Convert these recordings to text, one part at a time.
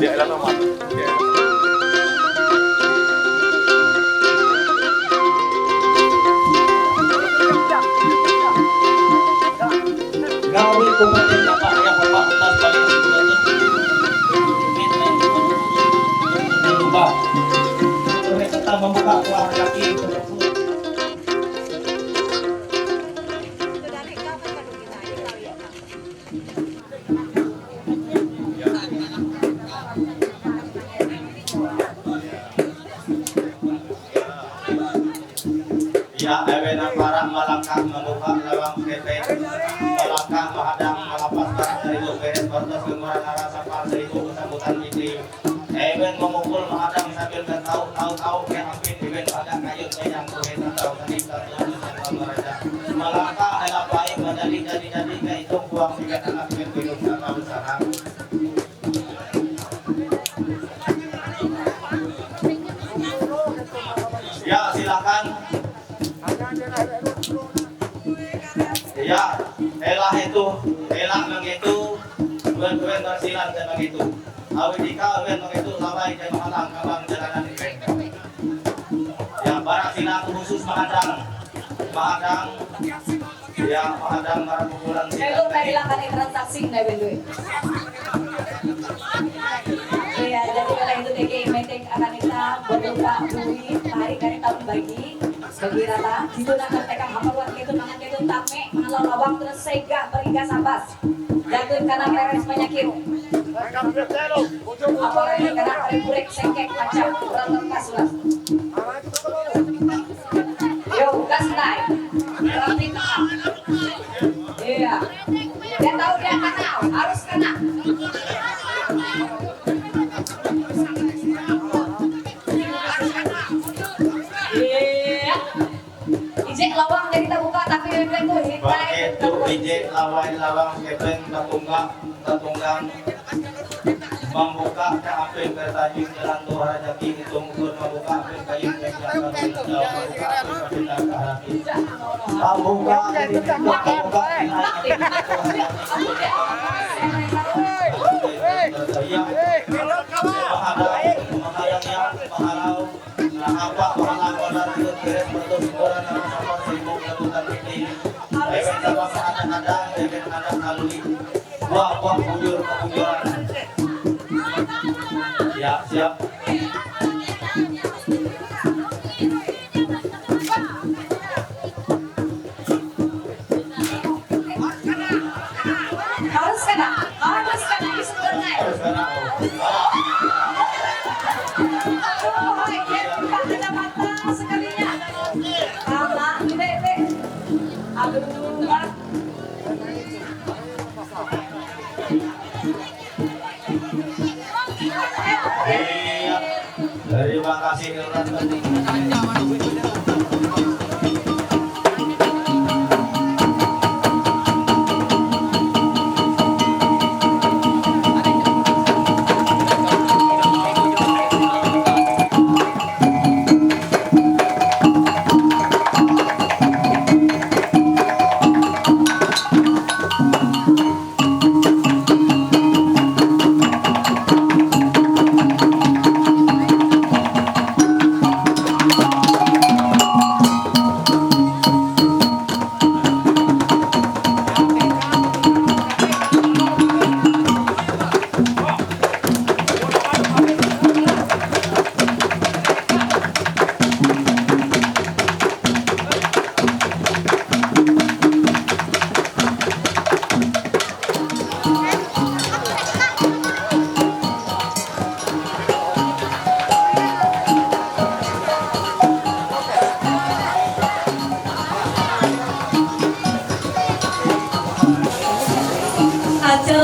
Dia lah nomor. Gawe kumatin Bapak yang Bapak atas balik lupa. Kita membuka uang kaki. Ya, ewenan para malangkah membuka lawang ketek, malangkah menghadang melapaskan seribu beres kortos kemuran rasa par seribu kesambutan iklim. Ewen memukul menghadang sambil tahu ke ampin ewen pada kayu yang kuhetan tahu sanik satu yang meraja. Malangkah adalah baik menjadi ke hitung buang tiga anak ewen hidup sama bersama. Ya, silakan. Ya, elah itu, elah begitu, buen bersilan dan begitu. Awidika buen begitu sampai ke mahalang kabang jalanan ini. Ya, barang silang khusus menghadang, ya menghadang para pukulan silang. Itu tadi bilang kan transaksi nih betul. Iya, jadi kalau itu DG meeting akan kita berdoa duit, hari kali tahun bagi rata. Itu nak tekan hamparuan itu mangan itu tame, mengalau lawang terus sega beriga sabas. Jagun karena peres penyakit. Apalagi karena burek sengkek macam berantem kasulas. Yo, gas naik. Rapi tengah. Iya. Dia tahu dia kenal, harus kena. Ijek lawang jadi kita buka tapi itu hitai itu ijek lawang kepeng tatunggang membuka ke apel bertajing jalan tua rajaki itu mengukur membuka apel kayu yang membuka ya siap. harus kena sebenarnya. Oh, ini bukan ada mata sekalinya. Sama ini. Aduh. Terima kasih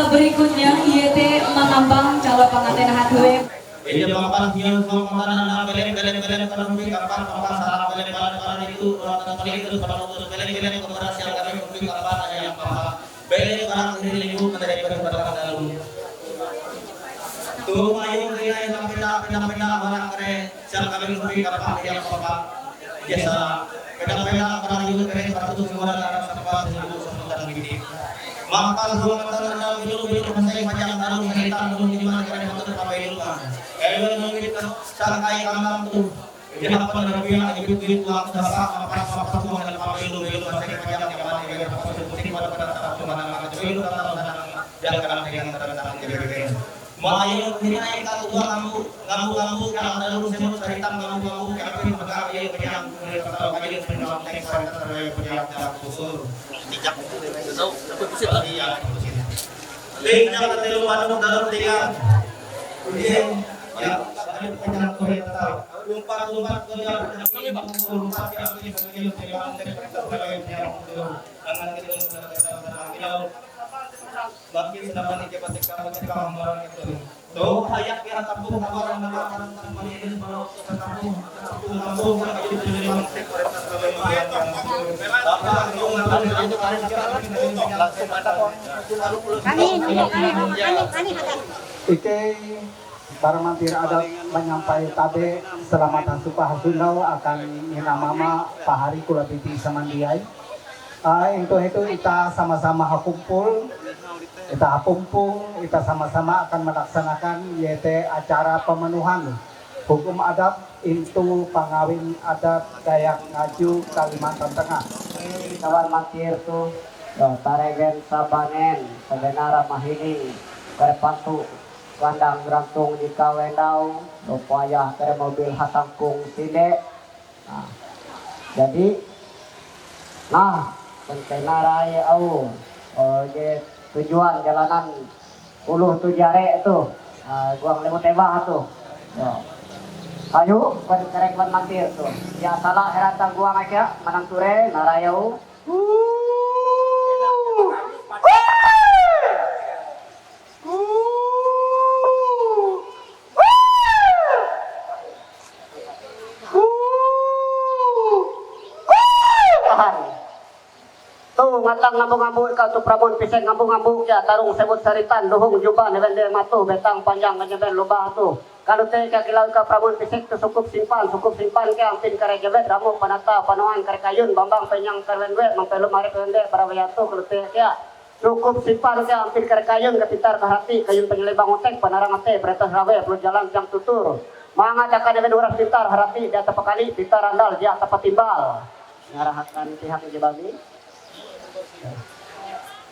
berikutnya IET mengambang calon pengantin hadwe. Ini pengapalan yang pengapalan belen kalau mungkin kapan sarana belen itu orang terus pada untuk belen kemudian siang kami mungkin kapan yang paham belen orang ini lingkup menjadi pada dalam tuh mayung ini yang pindah orang kere siang kami mungkin kapan yang paham biasa pindah orang itu kere pada tuh semua dalam tempat sebentar begini. Maka semua dalam biru masih panjang dalam cerita di mana kira-kira Ayo mungkin sa kay kamang tu. Gihapon na biya ibit lang sa para tuwa na pamilyo sa kanya yang mana yang pasutin pada pada mana pamilyo jangan kana yang tanda yang Mayo hindi na yung katuwa ngamu kang dalawang semut sa hitam ngamu kapin magkakayo kanyang kayo pinawang tayo sa tayo kanyang puso. Tijak so dapat pusit iya pusit. Link na katelo ano dalawang tiga. Hindi ya ano kanyang kuya tayo. Yung lumpat ko niya kami ba lumpat ya kami kayo pinawang tayo sa kanyang puso. Ang natin sa ilaw. Bakit naman ikipatik ka magkakamara nito? So, hayat kaya tampung kawaran na parang malinis para sa tampung. Tampung na kayo dito ng sekret sa mga tapos yung ano langsung ada ko. Kani Ikay para mantir ada menyampaikan tabe selamatan Supahasundaw akan minamama pahari kulabiti samandiay. Itu kita sama-sama hakumpul. Kita hapumpung, kita sama-sama akan melaksanakan yaitu acara pemenuhan hukum adat itu pangawin adat Dayak Ngaju Kalimantan Tengah. Kawan matir tu taregen sabanen sebenara mahini berpantu kandang rantung di kawendau upaya kere mobil hatangkung side. Jadi pentenarai au tujuan jalanan uluh tu jare itu guang lemu tebak tu. Ayo kerek mantir tu. Ya salah herantang guang aja manang ture narayau. Tuh ngatang ngambung-ngambung ikaw tu prabon piseng ngambung-ngambung ya tarung sebut saritan luhung juban hebende matu betang panjang ngejeben lubah tu. Kalau teh ka kilau ka prabon piseng tu cukup simpan ke ampin kare jebet ramu panata panoan kare kayun bambang penyang karwenwe mampelu mari pende para wayatu kalau teh ya cukup simpan ke ampin kare kayun kepitar ke hati kayun penyelebang otek panarang ate beretas rawe perlu jalan jang tutur. Manga caka deben uras pintar harati dia tepakali pintar andal dia tepat timbal. Ngarahakan pihak jebabi.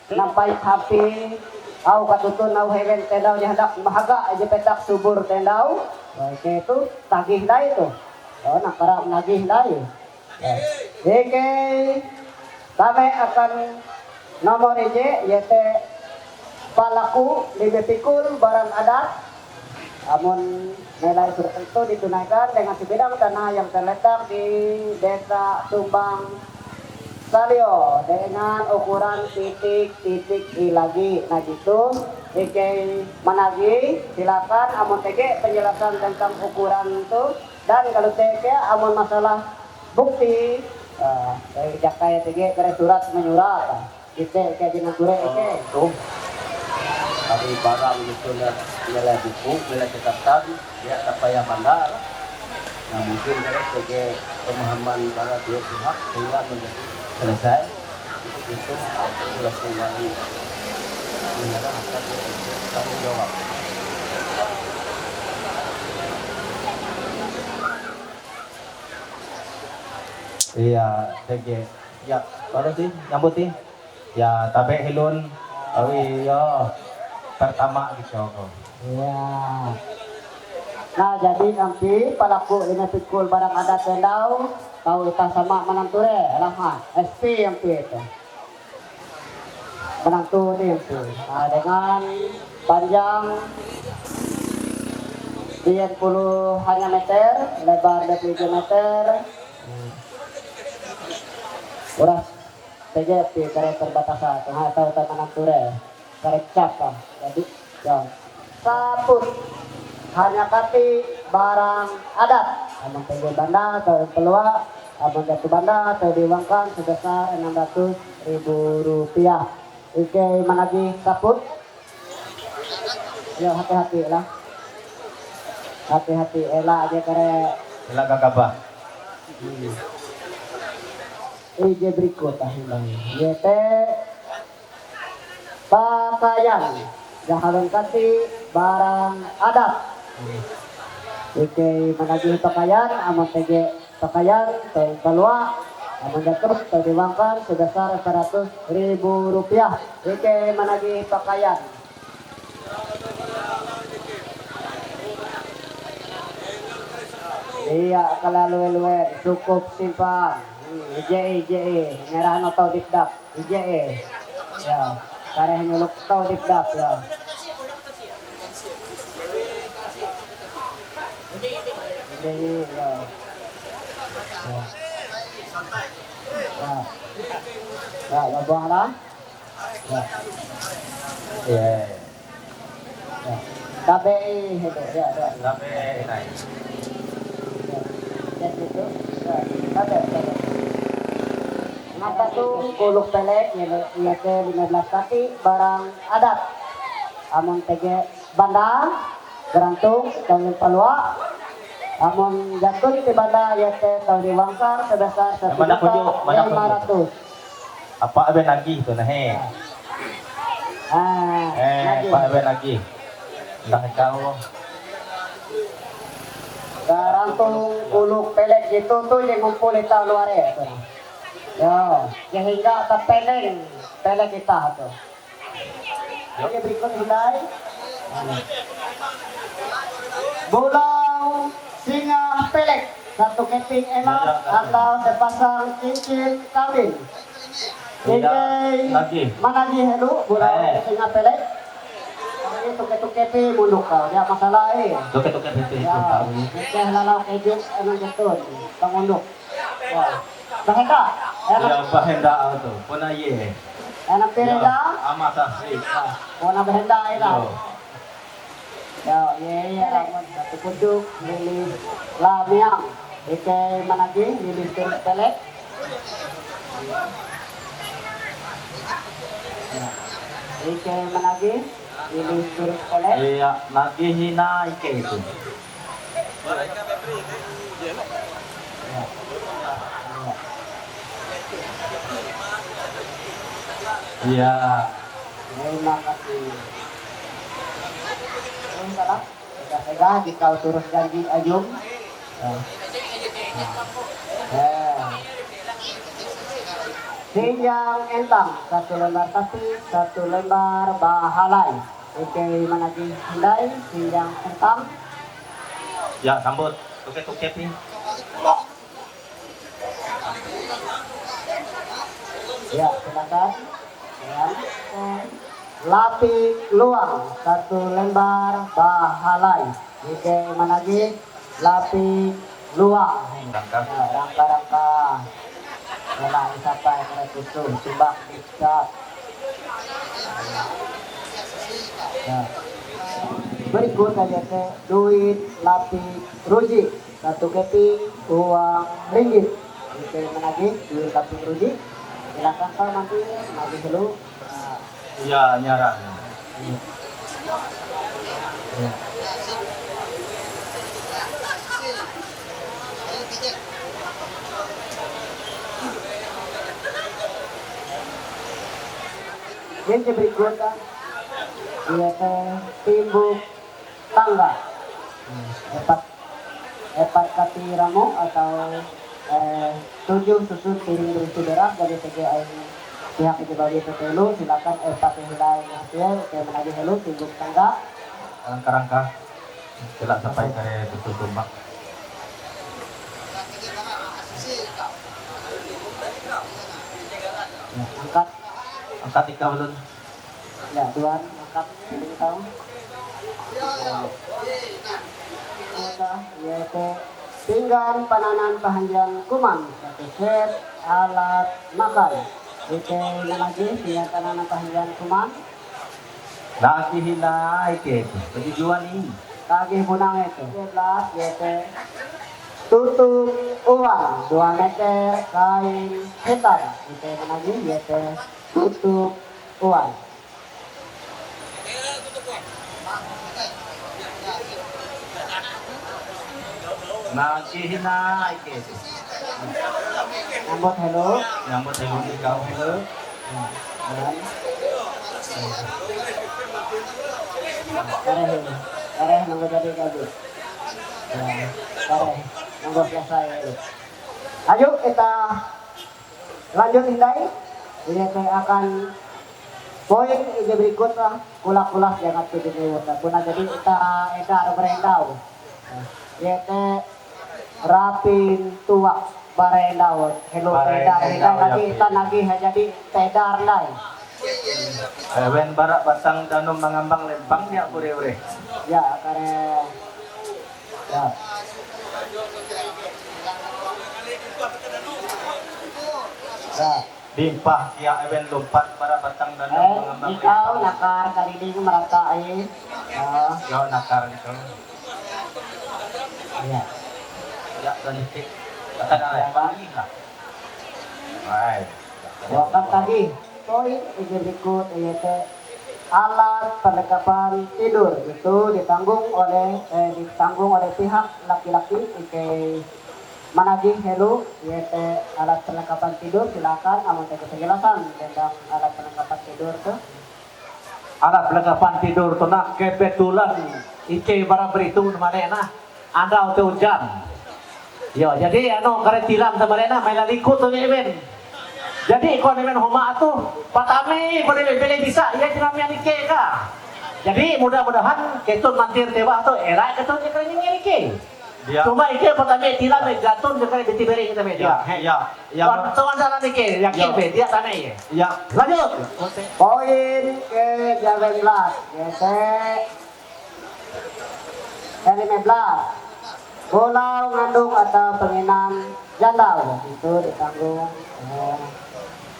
Nampai happy au katutun au hewen tendau dihadak mahaga aja petak subur tendau oke itu tagih dai itu nak karap nagih dai oke kami akan nomor ije yaitu palaku libepikul barang adat amun nilai tertentu ditunaikan dengan sebidang tanah yang terletak di desa Sumbang Salio dengan ukuran titik lagi. Nah gitu, Ike managi silakan amun tege penjelasan tentang ukuran itu dan kalau tege amun masalah bukti saya jakai tege kare surat menyurat. Ike dengan surat Ike. Tuh, hari barang itu nilai buku, nilai catatan, dia tak payah bandar. Nah mungkin dari segi pemahaman para dua pihak sehingga menjadi selesai itu selesai dari negara akan tanggung jawab. Iya, segi ya pada sih nyambut sih ya tabe hilun awi yo pertama gitu kok. Ya. Nah jadi nanti palaku ini pikul barang adat tendau tahu kita sama menanture lama SP yang itu menantu ini itu dengan panjang 90 hanya meter lebar 27 meter uras TJP kare perbatasan tengah tahu tahu menanture kare capa jadi ya satu hanya kati barang adat aman teguh banda atau pelua aman jatuh banda atau diuangkan sebesar 600.000 rupiah. Ike managi kaput yo hati-hati lah hati-hati ela aja kare Ila gagabah. ije berikut ahilang yete pakaian jahalun kati barang adat Ike managi pakayan, amon tege pakayan, tahun palwa, amon jatuh, tahun diwangkan, sebesar 100.000 rupiah. Ike managi pakayan. Iya, kalaluwe-luwe, cukup simpan. IJE, merah no tau dikdak, IJE. Ya, kareh nyuluk tau dikdak ya. IJE ya. Ya, buang lah. Ya. Iya. Ya. KBI itu, ya. Sampai naik. Ya, gitu. Ya, KBI. Maka tuh kuluk pelek, ya ke 15 kaki barang adat. Amon tege banda, gerantung, tahun palwa. Amon jatuh di banda, ya ke tahun diwangkar sebesar Mana kunjuk, mana kunjuk. 1.500.000. Apa abe lagi tu nah he? Lagi. Apa abe lagi? Dah kau. Garantung kuluk pelek gitu tuh yang ngumpul di tahun luar itu. Ya, hingga ke pelek kita tuh. Oke, berikut hilai. Bulau singa pelek, 1 keping emas atau sepasang cincin kawin. Ini Lagi. mana lagi hello bulau singa pelek? Ini tuke-tuke munduk kau, dia masalah Tuke-tuke itu Ya, tahu. kita lalau kejut emang jatuh, pangunduk. Ya, bahenda, Ya bahenda tu. Puna ye. enak pireda, Amat asri. pona bahenda ina. Yo. Ya, amun satu kuduk lili lamiang, ike managi lili turut pelek. Ya, ike managi lili turut pelek. Iya, lagi hina ike itu. Iya. Terima kasih. Salah. Tega di kau turut janji ajung. Sinjang entang, 1 lembar kasih, 1 lembar bahalai. Oke, mana lagi handai, sinjang entang. Ya sambut. Tuke-tuke pi. Ya, silakan. Ya. Lapik luang, 1 lembar bahalai. Oke, mana lagi? Lapik luang. Rangka. Ya, rangka-rangka. Wala sampai ke itu coba bisa. Ya. Berikut saja ke duit lapik ruji 1 keping uang ringgit. Oke, menagih duit lapik ruji. Silakan Pak nanti nagih dulu. Nah, Iya, nyara. yang berikutnya dia timbuk tangga. Epat katiramu atau 7 susun piring berisi beras dari segi air pihak itu bagi petelu. Silakan epat hilai hasil ke menagih helu timbuk tangga. Rangka-rangka. Tidak sampai ke betul tumbak. Ya, angkat Angkat ika belum. ya tuan angkat ini tahu. Yaitu pinggan pananan pahanjang kuman 1 set alat makan. Itu lagi pinggan pananan pahanjang kuman. Lagi hina ike itu. Tujuan ini. Kaki bunang itu 11 yaitu tutup uang 2 meter kain hitam. Itu lagi yaitu tutup uang. Lagi hina ike itu. Nambot hello. Nyambut ibu kau hello. Kareh nunggu jadi gaji. Kare, nunggu selesai. Ayo kita lanjut Inday. Ini teh akan poin ini berikutnya kulak-kulak jangan pilih lewat. Kuna jadi kita ada berendau. Yaitu rapin tuak barendau. Hello tedar lagi kita lagi jadi tedar lai. Ewen barak batang danum mangambang lempang ya ure-ure. Ya kare. Ya. Ya. Dimpah ya ewen lompat barak batang danum mangambang Ikaw nakar kaliling merata ay. Ya nakar itu. Ya. Ya tadi kata yang bagi lah. Baik. Wakat tadi, poin ini berikut yaitu alat perlengkapan tidur itu ditanggung oleh pihak laki-laki. Managih helu yaitu alat perlengkapan tidur silakan amun teh penjelasan tentang alat perlengkapan tidur tuh. Alat perlengkapan tidur tu nak kebetulan ike barang beritung mana anda tu hujan. Yo jadi anu kare tilam temarena main liku tu men. Jadi kon men homa tu patami boleh beli bisa ya tilamnya ike ka. Jadi mudah-mudahan ketun mantir tewa tu era ketun kare ike. Ya. Cuma ike patami tilam jatun kare ditiberi kita media. Ya. Ya. Tuan sana ike yakin be dia sana ye. Ya. Lanjut. Poin ke-18 yaitu ke-15 pulau ngandung atau penginam jandau itu ditanggung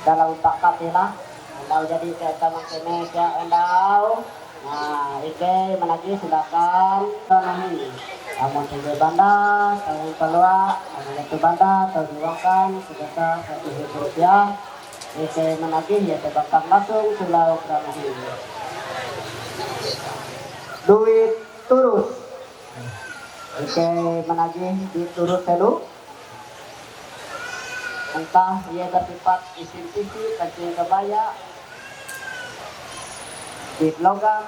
dalam takat lah endau jadi kita maksudnya ya endau. Nah ike menagi silakan tonahi amun tiga banda tahun peluang amun itu banda atau diwakan sebesar Rp1.000 ike menagih ya tebakan langsung pulau Kramahi duit turut ike menagih diturut telu entah ia bersifat isim sisi kancing kebaya di logam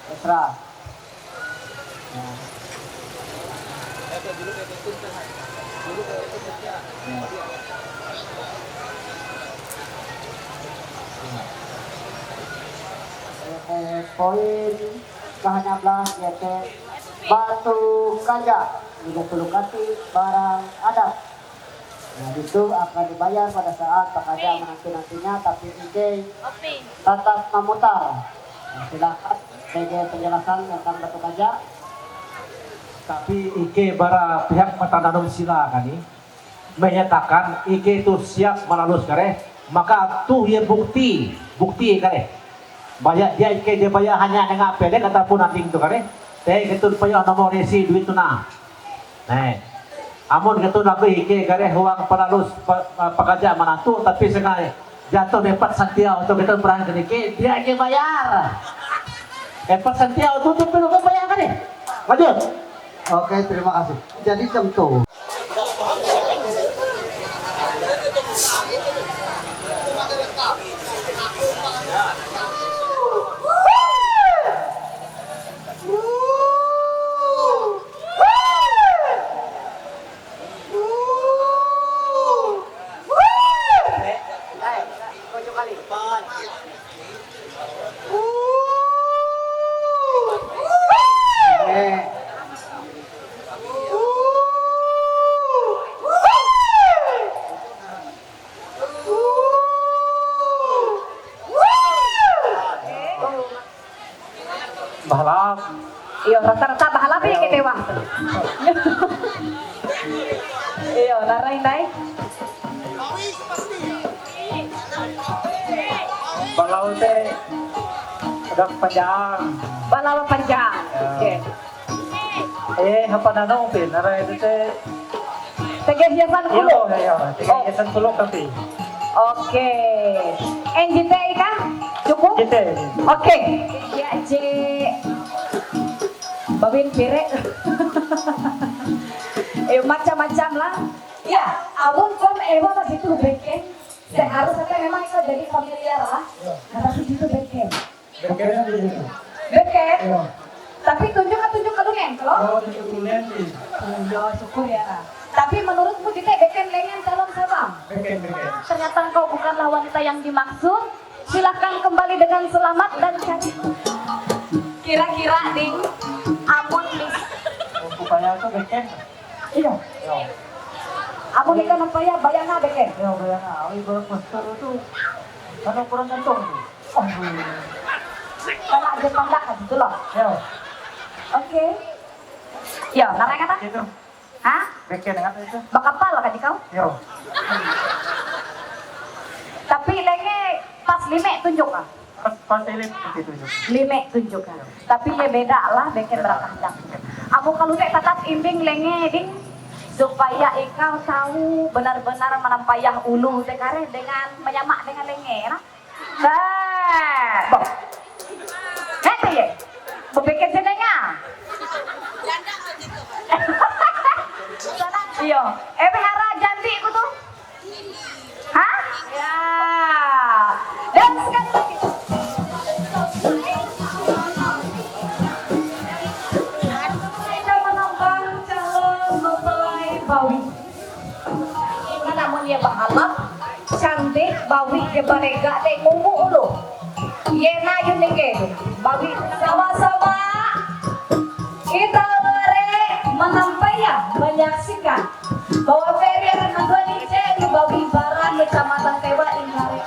terserah. Poin ke-16 yaitu batu kaja juga tulukati barang adat. Nah itu akan dibayar pada saat pekerja menanti-nantinya tapi ini tetap memutar. Nah, silakan sebagai penjelasan tentang batu kaja. Tapi ike bara pihak Matananum Sila kan ini menyatakan ike itu siap melalui kare maka tuh ya bukti kare banyak dia ike dia bayar hanya dengan pedek ataupun nanti itu kare teh itu bayar nomor resi duit tu nah amun gitu lagi ike kare uang pelalus pekerja menantu tapi sekali jatuh dapat santiau untuk kita peran ike dia ike bayar dapat santiau tutup perlu bayar kan lanjut. Oke, terima kasih. Jadi tentu Bahalap. Iyo, rata-rata bahalap ya kita wang. Iyo, laray day. Balau teh udah panjang. Balawa panjang. Oke. Apa nanong pin? Nara itu teh. Tegehiasan kulo. Tegehiasan kulo tapi. Oke. NJT ka? Cukup? Gitu. Oke. Ya, C. Babin pire. Macam-macam lah. Ya, abon kom ewa masih itu beken. Seharusnya memang itu jadi familiar lah. Nah, tapi itu beken. Beken. Tapi tunjuk ke dongeng. Lo? Yo, syukur ya. Tapi menurutmu kita beken lengan calon sabang? Beken. Ternyata engkau bukanlah wanita yang dimaksud. Silahkan kembali dengan selamat dan cari. Kira-kira ding, amun please. Upaya itu beken. Iya. Amun ikan apa ya bayangna beken. Ya bayang awi berpostur itu. Ano kurang gantung. Karena aja pandak kan gitu loh. Ya. Oke. Yo, narang kata? Itu. Hah? Beken kan itu. Bakapal kan kau? Ya. Tapi lenge pas lime tunjuk ah. Pas elip itu. Lime tunjuk ah. Tapi ya beda lah beken berkehendak. Aku kalau tetap imbing lenge ding supaya engkau tahu benar-benar menampayah ulu tekare dengan menyamak dengan lenge nah. Boh. Nanti ya. Bebikin senengnya. Iya. Hara janti aku tuh. Hah? Ya. Dan sekali lagi. Kita menambah calon mempelai Bawi. Namun dia bahalap, cantik, Bawi ke barega, dek mumbu ulu. Yena yun nike, Bawi sama-sama. Kita menampaikan, menyaksikan bahwa Ferry akan menjadi ceri Bawi Baran Kecamatan Tewa Inggare.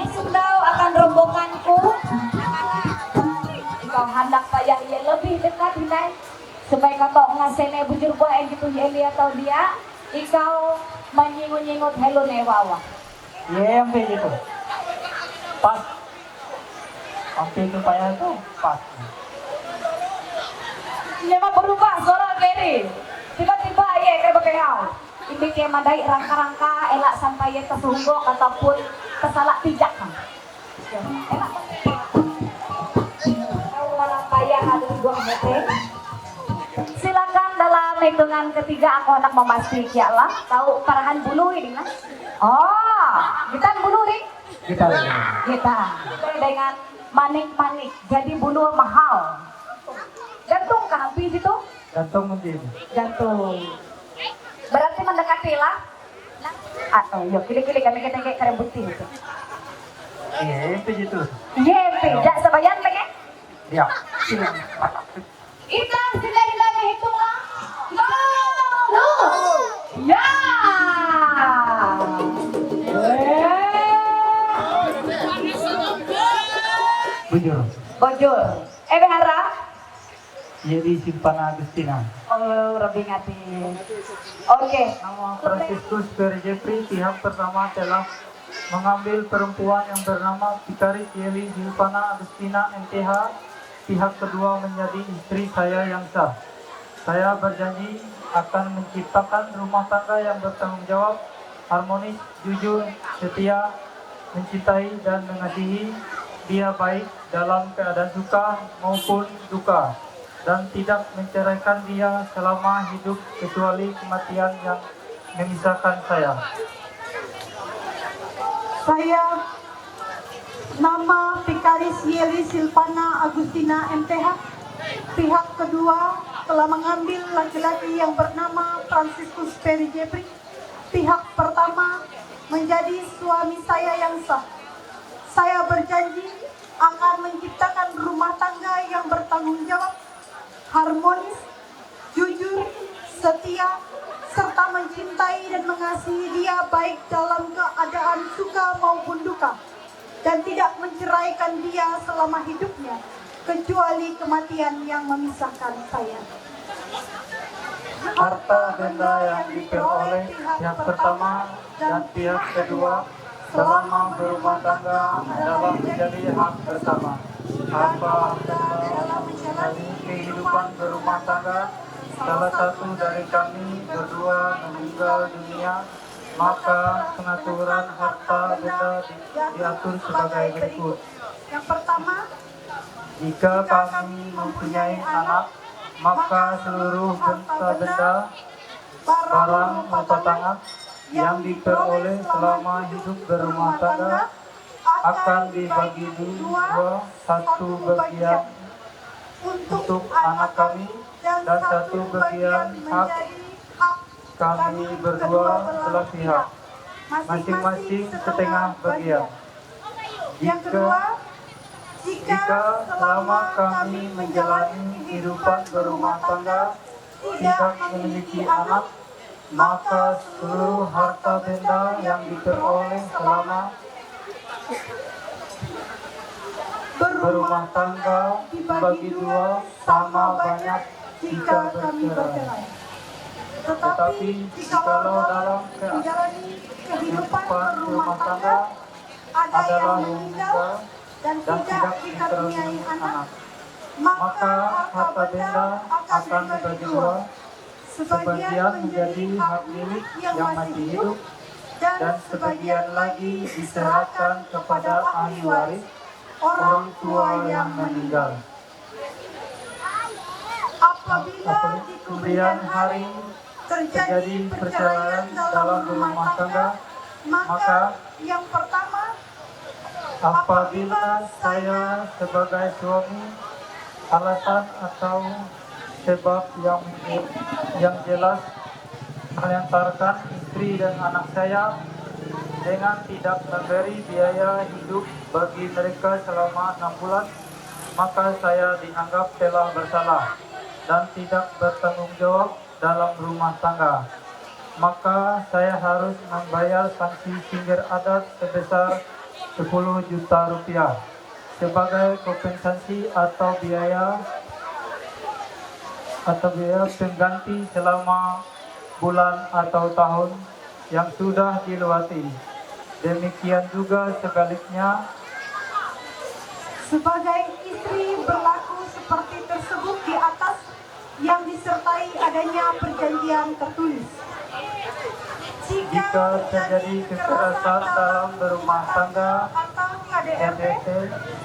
Sundau akan rombonganku. Kau hendak payah ia lebih dekat hinai supaya kau ngasene bujur buah yang gitu Eli atau dia. Ikau menyingut-nyingut hello newawa. Iya yang begitu. Pas. Hampir upaya itu pas. Memang berubah suara Gary. Tiba-tiba ya kayak bakal. Ini kayak madai rangka-rangka elak sampai ya tersunggok ataupun kesalak pijak kan. Elak. Kau malah payah ada di buang hati. Silakan dalam hitungan ketiga aku hendak memastikan lah. Tahu parahan bulu ini kan? Oh, kita bulu nih. Kita Dengan manik-manik. Jadi bulu mahal. Gantung kan habis itu? gantung mungkin. Jantung. Berarti mendekati lah. Yuk kili-kili kami kita kayak keren putih itu. Iya yang begitu. Iya, tidak sebayang lagi. Ya. Kita sudah hitung lah. No. Ya. Bojol. Hara. Jadi simpan Agustina. Oh, Robi ngati. Oke. Nama Franciscus Ferry Jeffrey pihak pertama telah mengambil perempuan yang bernama Pikaris Yeli Silvana Agustina MTH. Pihak kedua menjadi istri saya yang sah. Saya berjanji akan menciptakan rumah tangga yang bertanggung jawab, harmonis, jujur, setia, mencintai dan mengasihi dia baik dalam keadaan suka maupun duka, dan tidak menceraikan dia selama hidup kecuali kematian yang memisahkan saya. Saya nama Pikaris Yeli Silvana Agustina MTH. Pihak kedua telah mengambil laki-laki yang bernama Franciscus Ferry Jeffrey. Pihak pertama menjadi suami saya yang sah. Saya berjanji akan menciptakan rumah tangga yang bertanggung jawab, harmonis, jujur, setia, serta mencintai dan mengasihi dia baik dalam keadaan suka maupun duka, dan tidak menceraikan dia selama hidupnya, kecuali kematian yang memisahkan saya. Harta benda yang diperoleh pihak pertama dan pihak kedua selama berumah tangga adalah menjadi hak bersama. Apabila menjalani kehidupan berumah tangga, salah satu dari kami berdua meninggal dunia, maka pengaturan harta benda diatur sebagai berikut. Yang pertama, jika kami mempunyai anak, maka seluruh harta benda, barang atau tangan yang diperoleh selama hidup berumah tangga akan dibagi dua, satu bagian untuk anak kami dan satu bagian hak kami berdua belah pihak, masing-masing setengah bagian. Yang kedua, Jika selama kami menjalani kehidupan berumah tangga tidak memiliki anak, maka seluruh harta benda yang diperoleh selama berumah tangga dibagi dua sama banyak jika kami bercerai. bercerai. Tetapi jikalau dalam menjalani kehidupan kehidupan berumah tangga ada yang meninggal dan tidak dikaruniai anak, maka harta benda akan dibagi dua, sebagian menjadi hak milik yang masih hidup dan sebagian lagi diserahkan kepada ahli waris orang tua yang meninggal. Apabila di kemudian hari terjadi perceraian dalam rumah tangga, maka yang pertama, Apabila saya sebagai suami alasan atau sebab yang jelas melantarkan istri dan anak saya dengan tidak memberi biaya hidup bagi mereka selama 6 bulan, maka saya dianggap telah bersalah dan tidak bertanggung jawab dalam rumah tangga. Maka saya harus membayar sanksi singgir adat sebesar 10 juta rupiah sebagai kompensasi atau biaya pengganti selama bulan atau tahun yang sudah dilewati. Demikian juga sebaliknya, sebagai istri berlaku seperti tersebut di atas yang disertai adanya perjanjian tertulis. jika terjadi kekerasan dalam berumah tangga atau KDRT RDT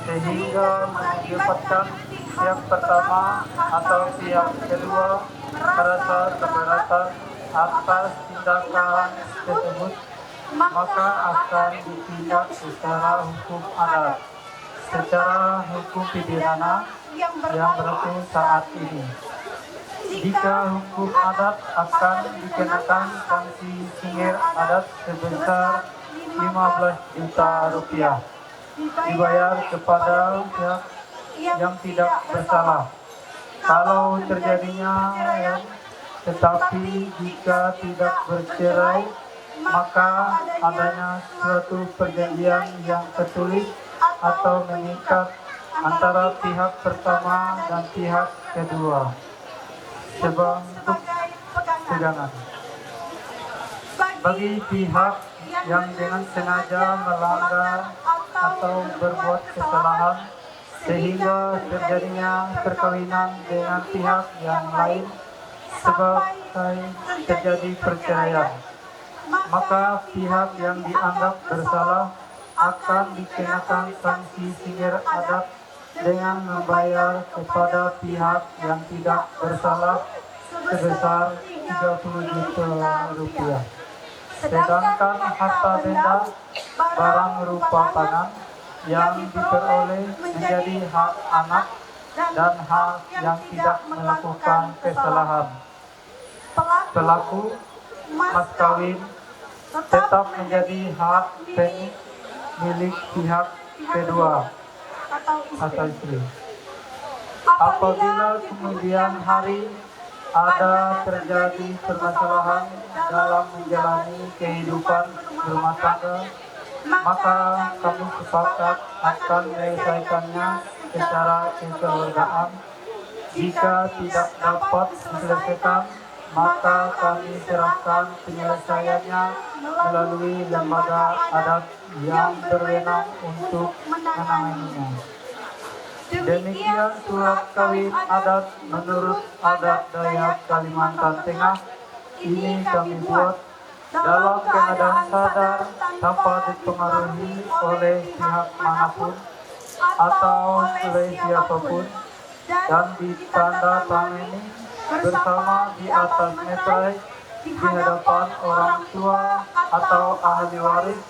sehingga mengakibatkan pihak pertama atau pihak kedua merasa keberatan atas tindakan tersebut, maka akan ditindak secara hukum adat, secara hukum pidana yang berlaku saat ini. Jika hukum adat akan dikenakan sanksi singgir adat sebesar 15 juta rupiah dibayar kepada pihak yang tidak bersalah kalau terjadinya tetapi jika tidak bercerai maka adanya suatu perjanjian yang tertulis atau mengikat antara pihak pertama dan pihak kedua sebagai pegangan. Bagi pihak yang dengan sengaja melanggar atau berbuat kesalahan sehingga terjadinya perkawinan dengan pihak yang lain sebagai terjadi perceraian, maka pihak yang dianggap bersalah akan dikenakan sanksi singgir adat dengan membayar kepada pihak yang tidak bersalah sebesar 30 juta rupiah. Sedangkan harta benda barang rupa pangan yang diperoleh menjadi hak anak dan hak yang tidak melakukan kesalahan. Pelaku mas kawin tetap menjadi hak milik pihak kedua atau istri. Apabila kemudian hari ada terjadi permasalahan dalam menjalani kehidupan berumah tangga, maka kami sepakat akan menyelesaikannya secara kekeluargaan. Jika tidak dapat diselesaikan, maka kami serahkan penyelesaiannya melalui lembaga adat yang berwenang untuk menanganinya. Demikian surat kawin adat menurut adat Dayak Kalimantan Tengah ini kami buat dalam keadaan sadar tanpa dipengaruhi oleh pihak manapun atau oleh siapapun dan ditandatangani bersama di atas meterai di hadapan orang tua atau ahli waris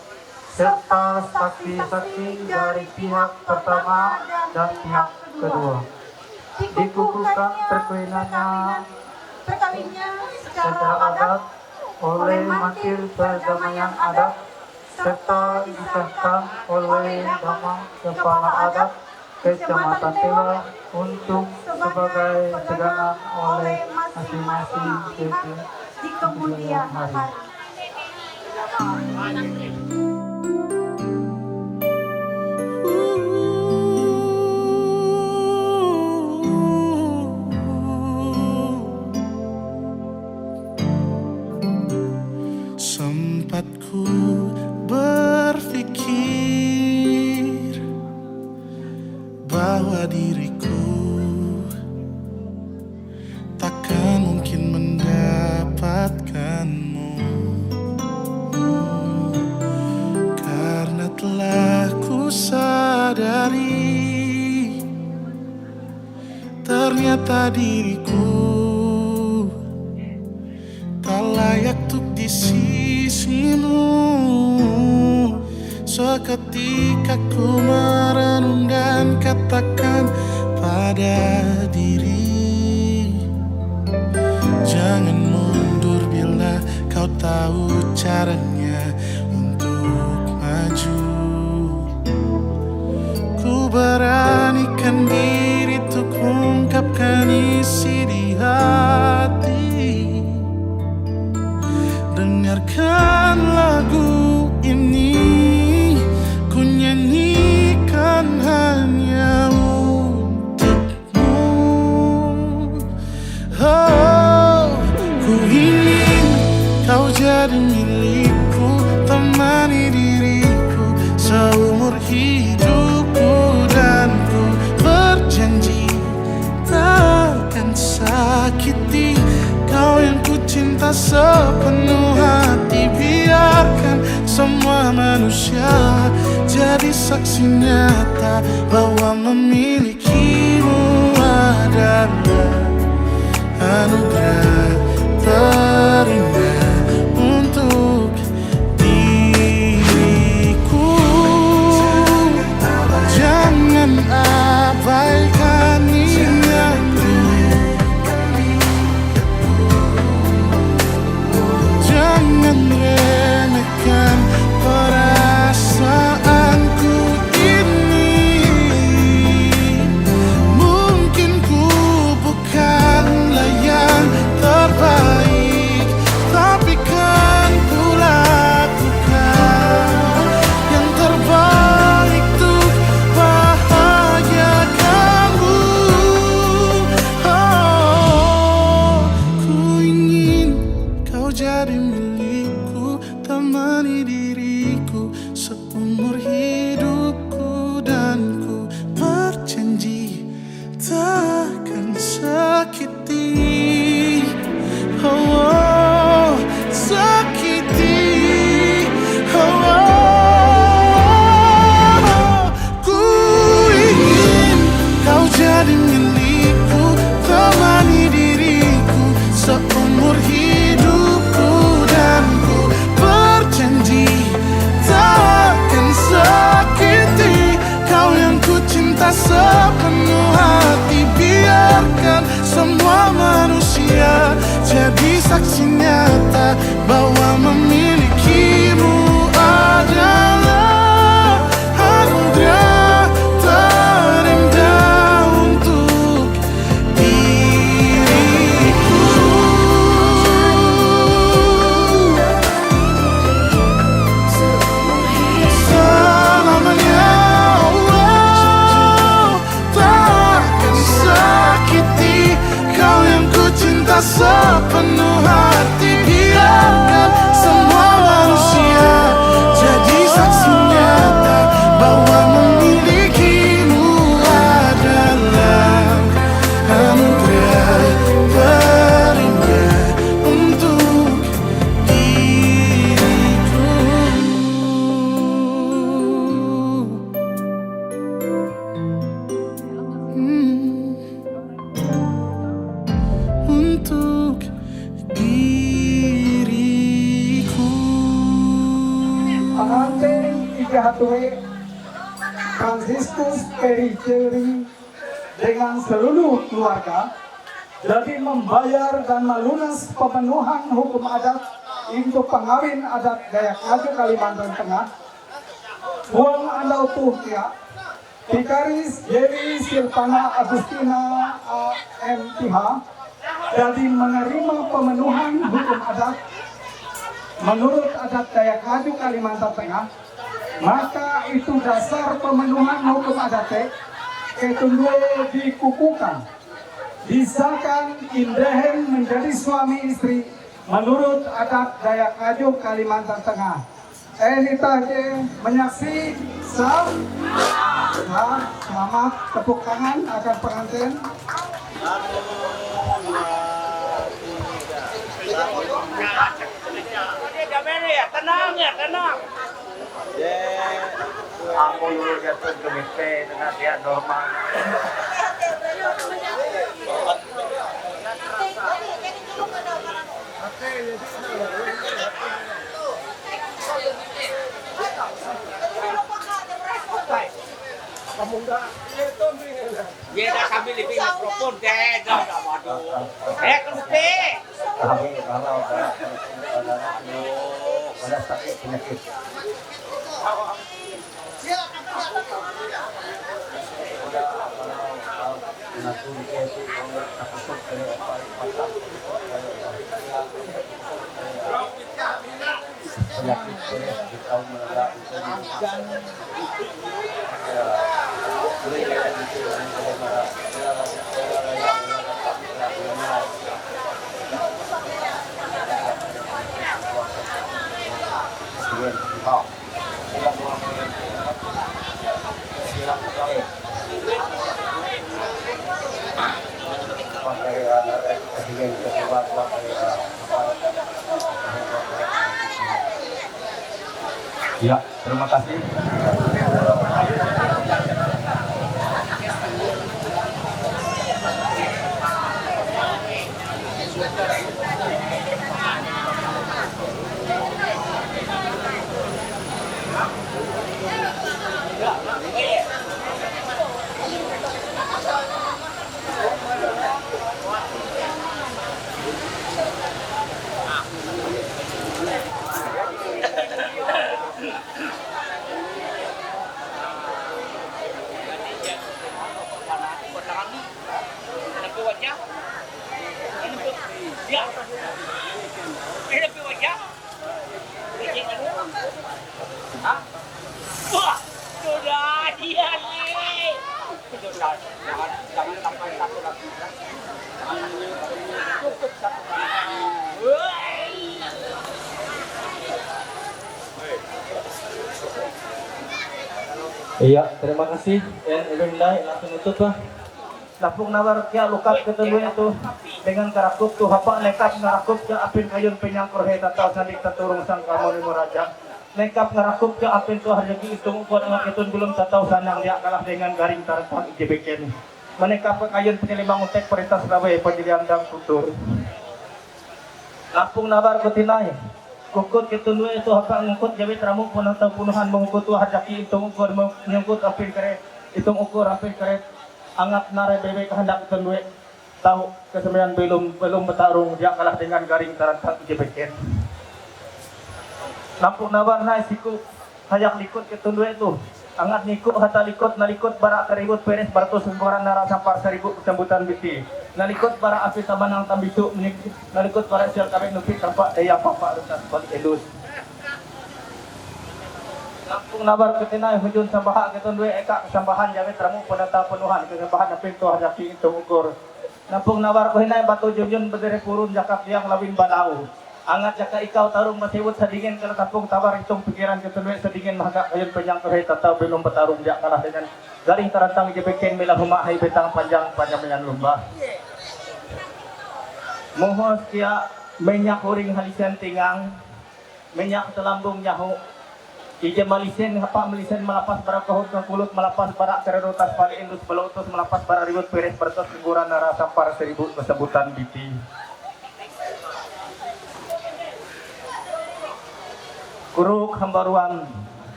serta saksi-saksi dari pihak pertama dan pihak kedua. dikukuhkan perkawinnya secara secara adat adat oleh Majelis Perdamaian Adat serta disahkan oleh Damang Kepala Adat Kecamatan Tela untuk sebagai pegangan oleh masing-masing PP di kemudian hari. Sempat ku berpikir bahwa diriku takkan mungkin mendapatkanmu, karena telah ku sadari ternyata diriku tak layak untuk di sisimu. Seketika ku merenung dan katakan pada diri, jangan mundur bila kau tahu caranya untuk maju. Ku beranikan diri untuk ungkapkan isi di hati. Dengarkan lagu ini, ku nyanyikan hanya untukmu. Oh, ku ingin kau jadi milikku, temani diriku seumur hidupku, dan ku berjanji takkan sakiti kau yang ku cinta sepenuh hati. Biarkan semua manusia jadi saksi nyata bahwa memilikimu adalah anugerah terindah untuk diriku. Jangan abaikan niatku, jangan remehkan perasaanku ini. Mungkin ku bukanlah yang terbaik, tapi kan ku lakukan yang terbaik untuk bahagiakanmu. Oh, ku ingin kau jadi milikku, temani diriku seumur hidupku, dan ku berjanji takkan sakiti, oh, sakiti, oh. Ku ingin kau jadi milikku, temani diriku seumur hidupku, dan ku berjanji takkan sakiti kau yang ku cinta sepenuh hati. Biarkan semua manusia jadi saksi nyata bahwa memilikimu adalah anugerah terindah untuk diriku. Selamanya, oh, takkan sakiti kau yang ku cinta sepenuh hati. Biarkan semua manusia jadi saksi nyata bahwa memilikimu adalah anugerah terindah untuk diriku. Untuk diriku. Pengantin 3 Hatue Franciscus Peri Jerry dengan seluruh keluarga, jadi membayar dan melunas pemenuhan hukum adat untuk pengawin adat Dayak Ngaju Kalimantan Tengah, Buang Andau Tuhtia, Pikaris Yewi Silpana Agustina A.M.Th, jadi menerima pemenuhan hukum adat menurut adat Dayak Ngaju Kalimantan Tengah, maka itu dasar pemenuhan hukum adat ketundue dikukuhkan, disahkan indehen menjadi suami istri menurut adat Dayak Ngaju Kalimantan Tengah. Nita menyaksi sah. Selamat, tepuk tangan akan pengantin. Tenang ya, tenang. Aku dulu jatuh komite dengan dia normal. Dia dah sambil lebih mikrofon deh, dah waduh. Komite. Kami kalau ada sakit penyakit. Penyakit di kaum muda itu Ya, terima kasih. Iya, terima kasih. Alhamdulillah, langsung tutup lah. Lapung nawar kya lukat ketemu itu dengan karakup tu hapa nekap ngarakup kya apin kayun penyangkur heta tau sandik taturung sang kamu ni muraja. Nekap ngarakup kya apin tu harjagi itung kuat ngak itun belum tatau sanang dia kalah dengan garing tarantang IJBKN. Menekap kayun penyelimang utek perintah Surabaya pendirian dan kultur. Lapung nawar kutinai. Kukut ketundue itu hapa ngukut jawit ramu punang punuhan mengukut tu harjaki itung ukur menyangkut apin kare itung ukur apin kare angat nare bebek kehendak ketundue tahu kesembilan belum bertarung dia kalah dengan garing tarantang IJBKN. Lampung nawar na siku hayak likut ketundue itu angat nikut hata likut nalikut barak keribut peres baratus sengkoran nara sampar seribu kesambutan biti nalikut barak api tabanang tambisu nalikut barak sial kabeh nupit tampak daya papa rutas balik elus. Lampung nabar ketinai hujun sambaha ketundue eka kesambahan jawet ramu penata penuhan kesambahan apin tu hajaki itu ukur. Lampung nabar kehinai batu junjun berdere purun jakap liang lawin balau. Angat jaka ikau tarung masewut sedingin kalau tapung tabar hitung pikiran ketundue sedingin mahagak kayun penyang kerhe tatau belum bertarung dia kalah dengan garing tarantang IJBKN mila humah hai betang panjang dengan lumba. Mohos kia minyak huring halisen tingang minyak telambung nyahu ije malisen hapa malisen melapas barak kahut ke kulut melapas barak kererutas pali indus pelutus melapas barak ribut peres bertos keguran nara sampar seribu kesebutan biti. Kuruk hambaruan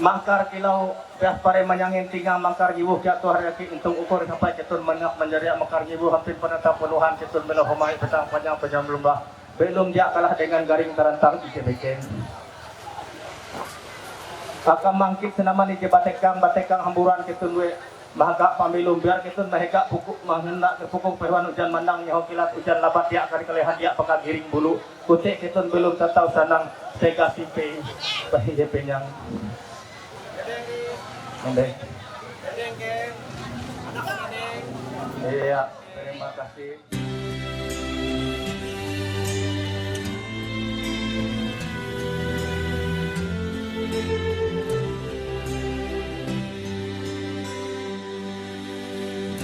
makar kilau Pias pare manyangin tingang mangkar gibuh kya tuh hari untung ukur sampai cetun menak menjadi mangkar gibuh hampir penata puluhan cetun bela homai petang panjang pejam lomba. Belum dia kalah dengan garing tarantang ICBK. Kakak mangkit senaman di batekang hamburan cetun we mahaga pamilum biar cetun mahega pukuk manghendak pukuk perwan hujan mandang nyaho kilat hujan labat dia kali kalehan dia pakai giring bulu. Kutek cetun belum tahu sanang sega simpe bahije penyang. Mendek. Iya, terima kasih.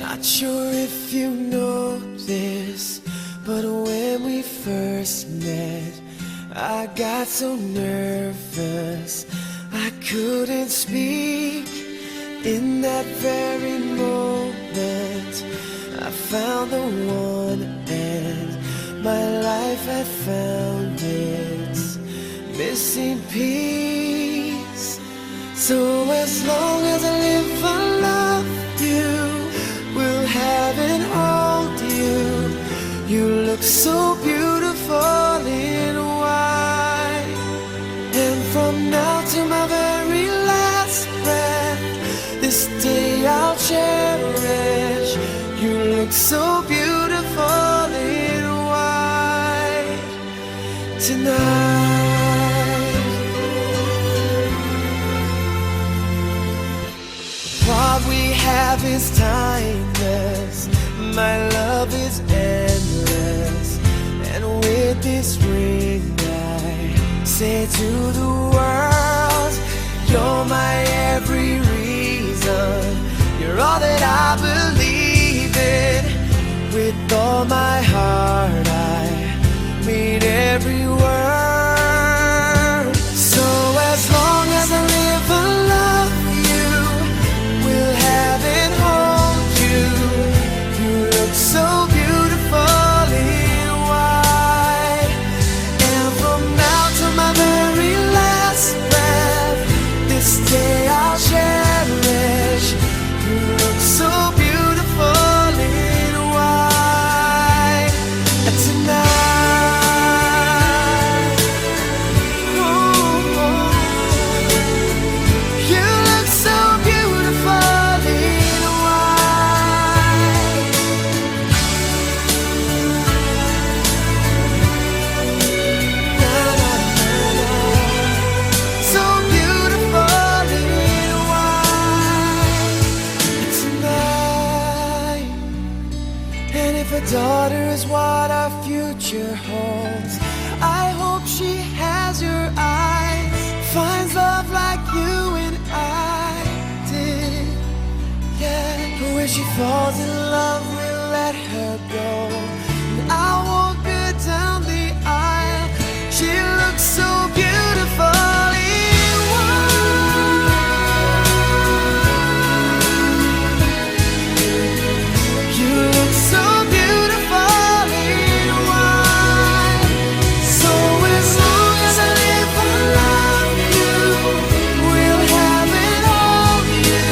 Not sure if you know this, but when we first met, I got so nervous I couldn't speak. In that very moment, I found the one, and my life had found its missing piece. So as long as I live, I love you, will have and hold you. You look so beautiful in white, and from now to my very last breath, this day I'll cherish. You look so beautiful in white tonight. What we have is timeless, my love is endless, and with this ring I say to the world, you're my every reason, you're all that I believe in. With all my heart I mean every word. So as long as I live, I love you, will have and hold you. You look so beautiful in white, and from now to my very last breath, this day I'll cherish. You look so beautiful in white tonight. Ooh, you look so beautiful in white. Na, na, na, na. So beautiful in white tonight. And if a daughter is what our future holds, I hope she has your eyes, finds love like you and I did. Yeah, but when she falls in love, we'll let her go, and I'll walk her down the aisle. She looks so beautiful in white. You look so beautiful in white. So as long as I live, I love you, will have and hold you.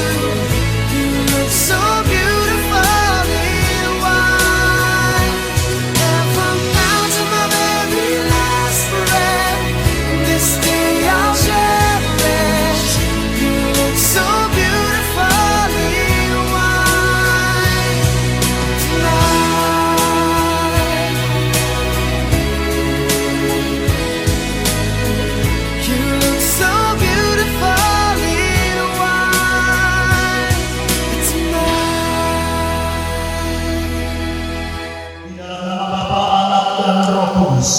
You look so beautiful in white, and from now to my very last breath, this day I'll cherish. You look so beautiful in white tonight. You look so beautiful in white tonight. Di dalam nama Bapa, Anak, dan Roh Kudus,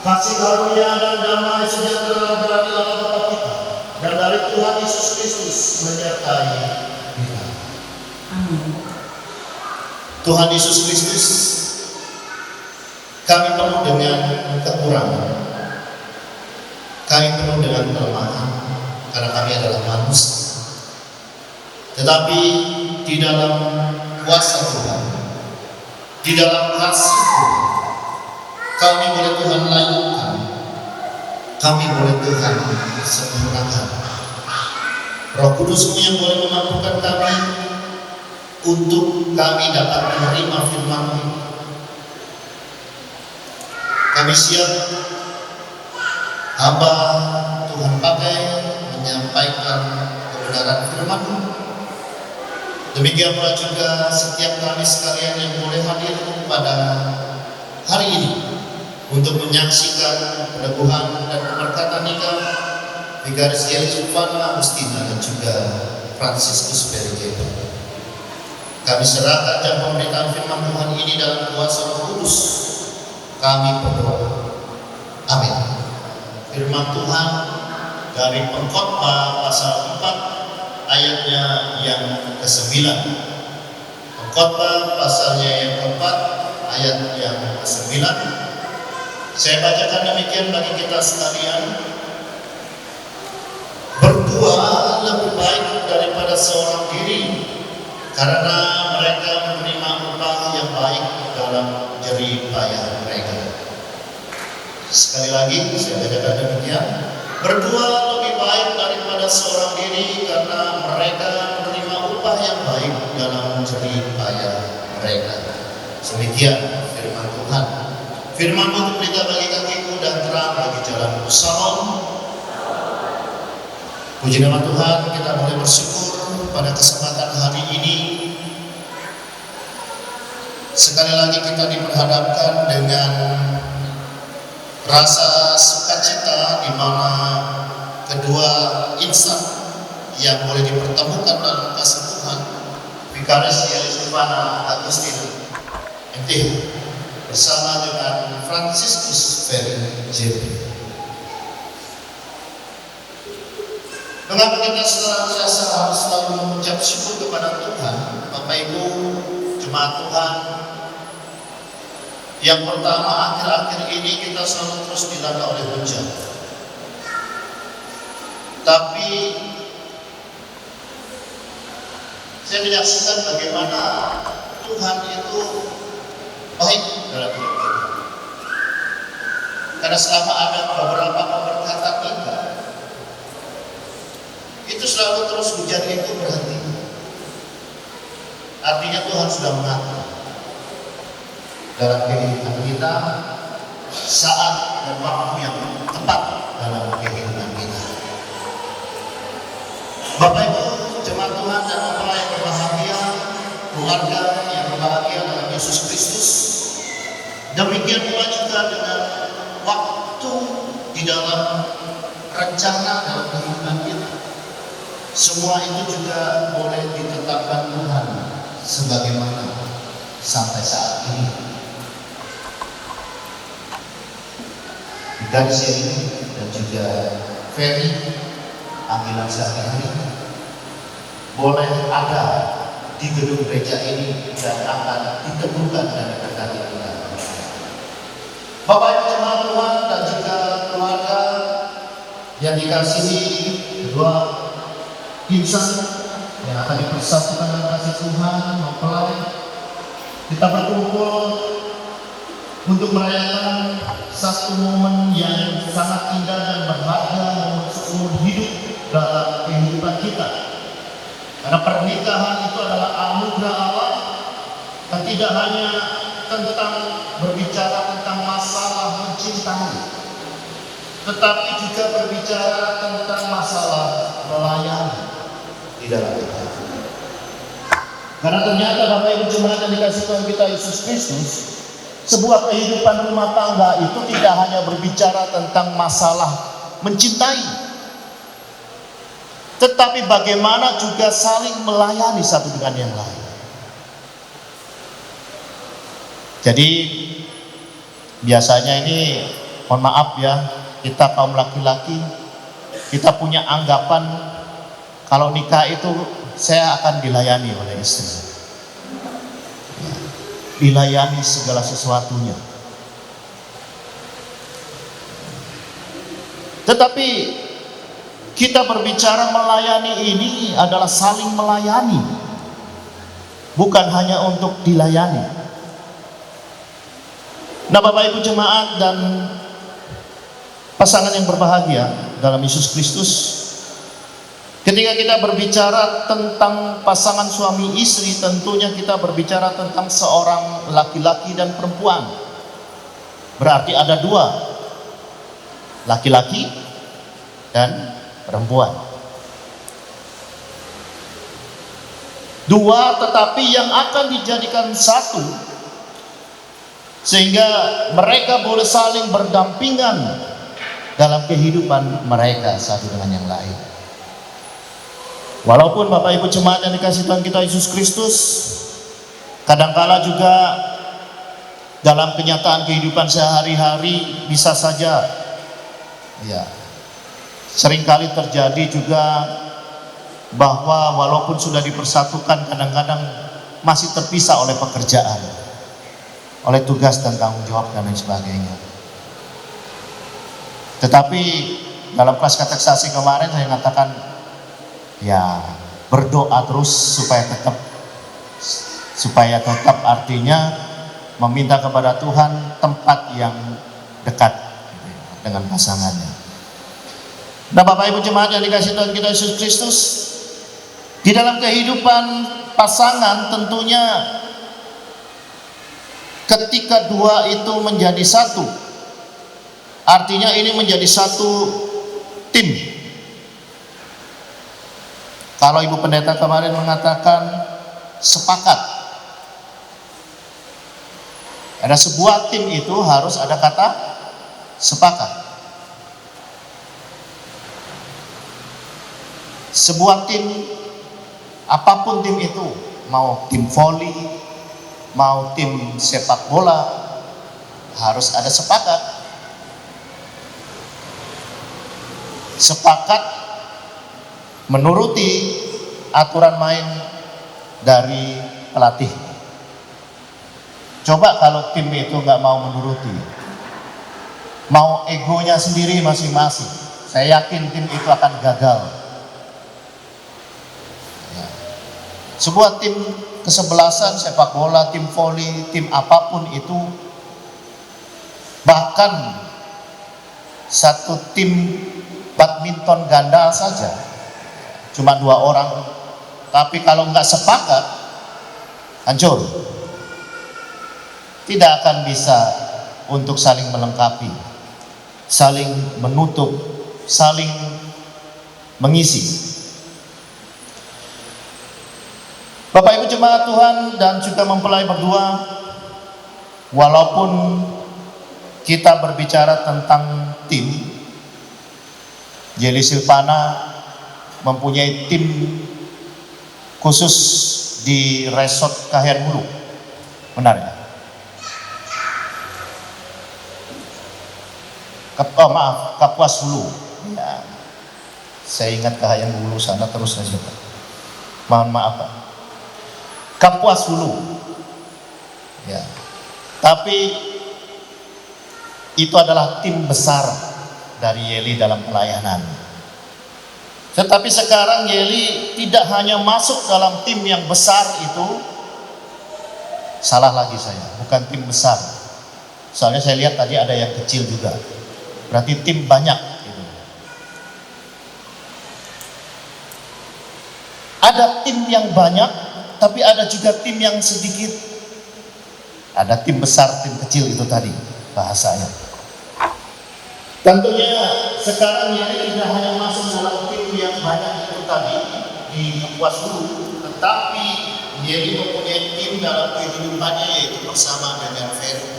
kasih karunia dan damai sejahtera dari Allah Bapa kita dan dari Tuhan Yesus Kristus menyertai kita. Tuhan Yesus Kristus, kami penuh dengan kekurangan, kami penuh dengan kelemahan, karena kami adalah manusia. Tetapi di dalam kuasa Tuhan, di dalam kasih Tuhan, kami boleh Tuhan lakukan, kami boleh Tuhan sempurnakan. Roh Kudus-Mu yang boleh memampukan kami untuk kami dapat menerima firman-Mu. Kami siap hamba Tuhan pakai menyampaikan kebenaran firman-Mu. Demikian pula juga setiap kami sekalian yang boleh hadir pada hari ini untuk menyaksikan peneguhan dan keberkatan nikah Vigaris Yeli Silvana Agustina dan juga Fransiskus PRJ. Kami serahkan dan pemberitaan firman Tuhan ini dalam kuasa Roh Kudus. Kami berdoa. Amin. Firman Tuhan dari Pengkhotbah pasal 4 ayatnya yang ke-9. Pengkhotbah pasalnya yang keempat ayat yang ke-9. Saya bacakan demikian bagi kita sekalian. Berdua lebih baik daripada seorang diri, karena mereka menerima upah yang baik dalam jerih payah mereka. Sekali lagi saya bacakan demikian. Berdua lebih baik daripada seorang diri, karena mereka menerima upah yang baik dalam jerih payah mereka. Demikian firman Tuhan. Firman itu pelita bagi kakiku dan terang bagi jalanku. Salam. Puji nama Tuhan, kita boleh bersyukur pada kesempatan hari ini. Sekali lagi kita diperhadapkan dengan rasa sukacita di mana kedua insan yang boleh dipertemukan dalam kasih Tuhan, Vigaris Yeli Silvana Agustina MT bersama dengan Fransiskus PRJ. Mengapa kita senantiasa harus selalu mengucap syukur kepada Tuhan, Bapak Ibu jemaat Tuhan? Yang pertama, akhir-akhir ini kita selalu terus dilanda oleh hujan. Tapi saya menyaksikan bagaimana Tuhan itu baik dalam hidup kita. Karena selama ada beberapa pemberkatan kita, itu selalu terus hujan itu berhenti. Artinya Tuhan sudah mengatur dalam kehidupan kita saat dan waktu yang tepat dalam kehidupan kita. Bapak Ibu jemaat Tuhan dan orang yang berbahagia, keluarga yang berbahagia dalam Yesus Kristus. Demikian pula juga dengan waktu di dalam rencana dalam kehidupan kita. Semua itu juga boleh ditetapkan Tuhan sebagaimana sampai saat ini. Vigaris Yeli dan juga Ferry panggilan sehari-hari boleh ada di gedung gereja ini dan akan ditemukan dan berkati Tuhan. Bapak Ibu jemaat Tuhan dan juga keluarga yang dikasihi kedua insan yang akan dipersatukan dalam kasih Tuhan mempelai, kita berkumpul untuk merayakan satu momen yang sangat indah dan berharga seumur hidup dalam kehidupan kita. Karena pernikahan itu adalah anugerah Allah dan tidak hanya tentang berbicara tentang masalah mencintai, tetapi juga berbicara tentang masalah melayani di dalam kita. Karena ternyata Bapak Ibu jemaat yang dikasih Tuhan kita Yesus Kristus, sebuah kehidupan rumah tangga itu tidak hanya berbicara tentang masalah mencintai, tetapi bagaimana juga saling melayani satu dengan yang lain. Jadi biasanya ini, mohon maaf ya, kita kaum laki-laki, kita punya anggapan kalau nikah itu saya akan dilayani oleh istri, dilayani segala sesuatunya. Tetapi kita berbicara melayani ini adalah saling melayani, bukan hanya untuk dilayani. Nah Bapak Ibu jemaat dan pasangan yang berbahagia dalam Yesus Kristus, Ketika kita berbicara tentang pasangan suami istri, tentunya kita berbicara tentang seorang laki-laki dan perempuan. Berarti ada dua, laki-laki dan perempuan. Dua tetapi yang akan dijadikan satu, sehingga mereka boleh saling berdampingan dalam kehidupan mereka satu dengan yang lain. Walaupun Bapak Ibu jemaat yang dikasihi Tuhan kita Yesus Kristus, kadangkala juga dalam kenyataan kehidupan sehari-hari bisa saja ya seringkali terjadi juga bahwa walaupun sudah dipersatukan, kadang-kadang masih terpisah oleh pekerjaan, oleh tugas dan tanggung jawab dan lain sebagainya. Tetapi dalam kelas kateksasi kemarin saya mengatakan ya berdoa terus supaya tetap artinya meminta kepada Tuhan tempat yang dekat dengan pasangannya. Nah, Bapak Ibu jemaat yang dikasihi Tuhan kita Yesus Kristus, di dalam kehidupan pasangan tentunya ketika dua itu menjadi satu, artinya ini menjadi satu tim. Kalau Ibu Pendeta kemarin mengatakan sepakat, ada sebuah tim itu harus ada kata sepakat. Sebuah tim, apapun tim itu, mau tim voli, mau tim sepak bola, harus ada sepakat. Sepakat menuruti aturan main dari pelatih. Coba kalau tim itu nggak mau menuruti, mau egonya sendiri masing-masing, saya yakin tim itu akan gagal. Ya. Sebuah tim kesebelasan sepak bola, tim voli, tim apapun itu, bahkan satu tim badminton ganda saja cuma 2 orang, tapi kalau nggak sepakat hancur, tidak akan bisa untuk saling melengkapi, saling menutup, saling mengisi. Bapak Ibu jemaat Tuhan dan juga mempelai berdua, walaupun kita berbicara tentang tim, Yeli Silvana mempunyai tim khusus di resort Kahyang Hulu, benar ya? Kapuas Hulu. Ya, saya ingat Kahyang Hulu sana terus saja. Mohon maaf Pak. Kapuas Hulu. Ya. Tapi itu adalah tim besar dari Yeli dalam pelayanan. Tetapi sekarang Yeli tidak hanya masuk dalam tim yang besar itu, salah lagi saya, bukan tim besar. Soalnya saya lihat tadi ada yang kecil juga, berarti tim banyak. Gitu. Ada tim yang banyak, tapi ada juga tim yang sedikit. Ada tim besar, tim kecil itu tadi bahasanya. Tentunya sekarang Yeli tidak hanya masuk dalam tim yang banyak itu tadi di Kapuas Hulu, tetapi Yeli mempunyai tim dalam kehidupannya, yaitu bersama dengan Ferry.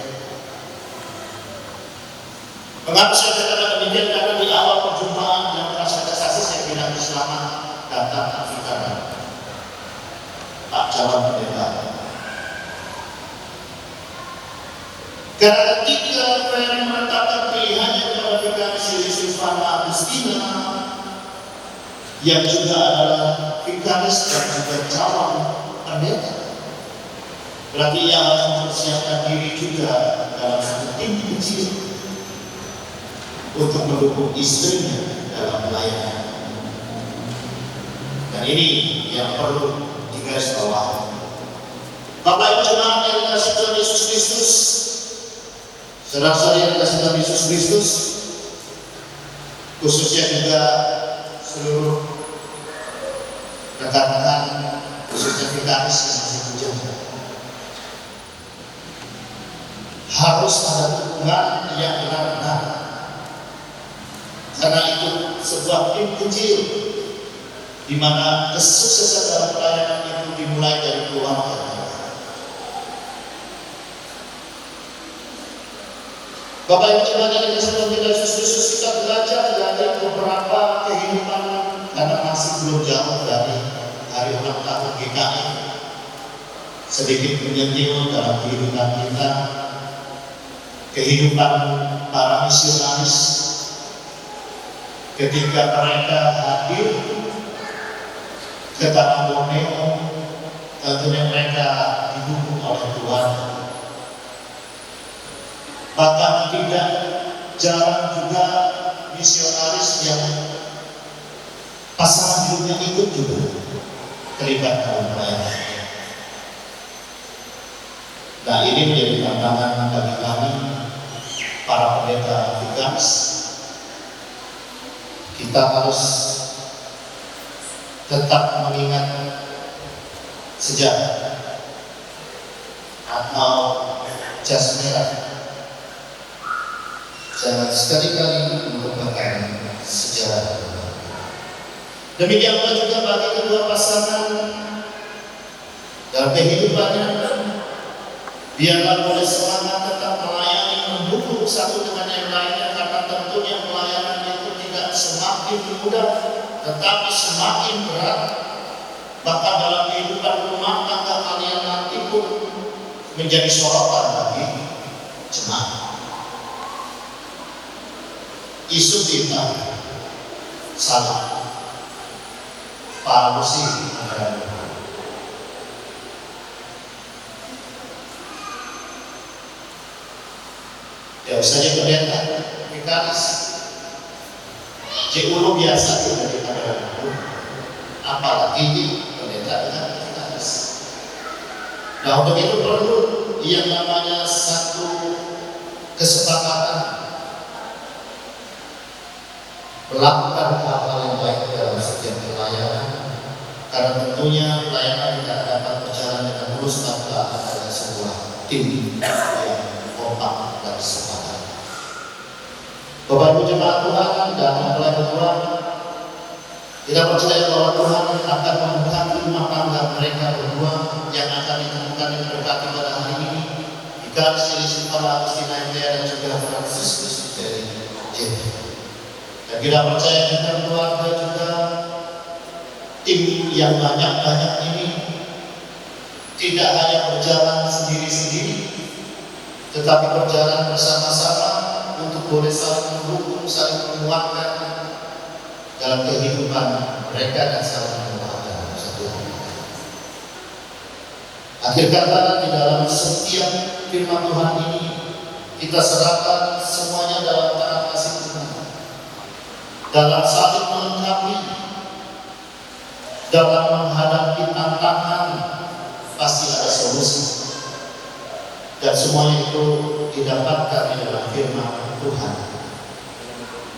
Mengapa saya katakan demikian? Karena di awal perjumpaan dan kasih saya bilang selamat datang Afrika Pak Jawan Pendeta. Karena ketika Ferry menetapkan pilihannya kepada Vikaris Silvana Agustina, yang juga adalah Vikaris dan juga calon pendeta, berarti ia harus mempersiapkan diri juga dalam satu tim kecil untuk mendukung istrinya dalam pelayanan. Dan ini yang perlu digarisbawahi. Bapak Ibu jemaat yang dikasihi Tuhan Yesus Kristus, saudara-saudari yang dikasihi Tuhan Yesus Kristus, khususnya juga seluruh rekan-rekan khususnya vikaris yang masih bujang, harus ada dukungan yang benar-benar, karena itu sebuah tim kecil di mana kesuksesan dalam pelayanan itu dimulai dari keluarga. Bapak Ibu jemaat yang dikasihi Tuhan Yesus Kristus, kita belajar dari beberapa kehidupan karena masih belum jauh dari hari ulang tahun GKI. Sedikit menyentil dalam kehidupan kita, kehidupan para misionaris ketika mereka hadir ke tanah Borneo, tentunya mereka didukung oleh Tuhan. Bahkan tidak jarang juga misionaris yang pasangan hidupnya ikut juga terlibat dalam pelayanan. Nah, ini menjadi tantangan bagi kami para pendeta vikaris. Kita harus tetap mengingat sejarah atau jas merah. Jangan sekali-kali melupakan sejarah. Demikian pula juga bagi kedua pasangan dalam kehidupannya, biarlah boleh semangat tetap melayani, mendukung satu dengan yang lainnya, karena tentunya pelayanan itu tidak semakin mudah, tetapi semakin berat. Bahkan dalam kehidupan rumah tangga kalian nanti pun menjadi sorotan bagi jemaat. Isu kita salah, palusi ya saja pendeta vikaris JULO biasa tidak dikatakan, apalagi pendeta dengan vikaris. Nah, untuk itu perlu yang namanya satu kesepakatan melakukan hal-hal yang baik dalam setiap pelayanan, karena tentunya pelayanan tidak dapat berjalan dengan mulus tanpa adanya sebuah tim yang kompak dan sepakat. Bapak Ibu jemaat Tuhan dan mempelai Tuhan, kita percaya bahwa Tuhan akan memberkati rumah tangga mereka berdua yang akan ditemukan dan diberkati pada hari ini. Vikaris Silpana Agustina MTH dan juga Franciscus dari JP. Dan kita percaya dengan keluarga juga tim yang banyak-banyak ini tidak hanya berjalan sendiri-sendiri, tetapi berjalan bersama-sama untuk boleh saling mendukung, saling menguatkan dalam kehidupan mereka dan saling menguatkan satu sama lain. Akhir kata, di dalam setiap firman Tuhan ini kita serahkan semuanya dalam tangan kasih Tuhan. Dalam saling melengkapi, dalam menghadapi tantangan, pasti ada solusi. Dan semuanya itu didapatkan di dalam firman Tuhan.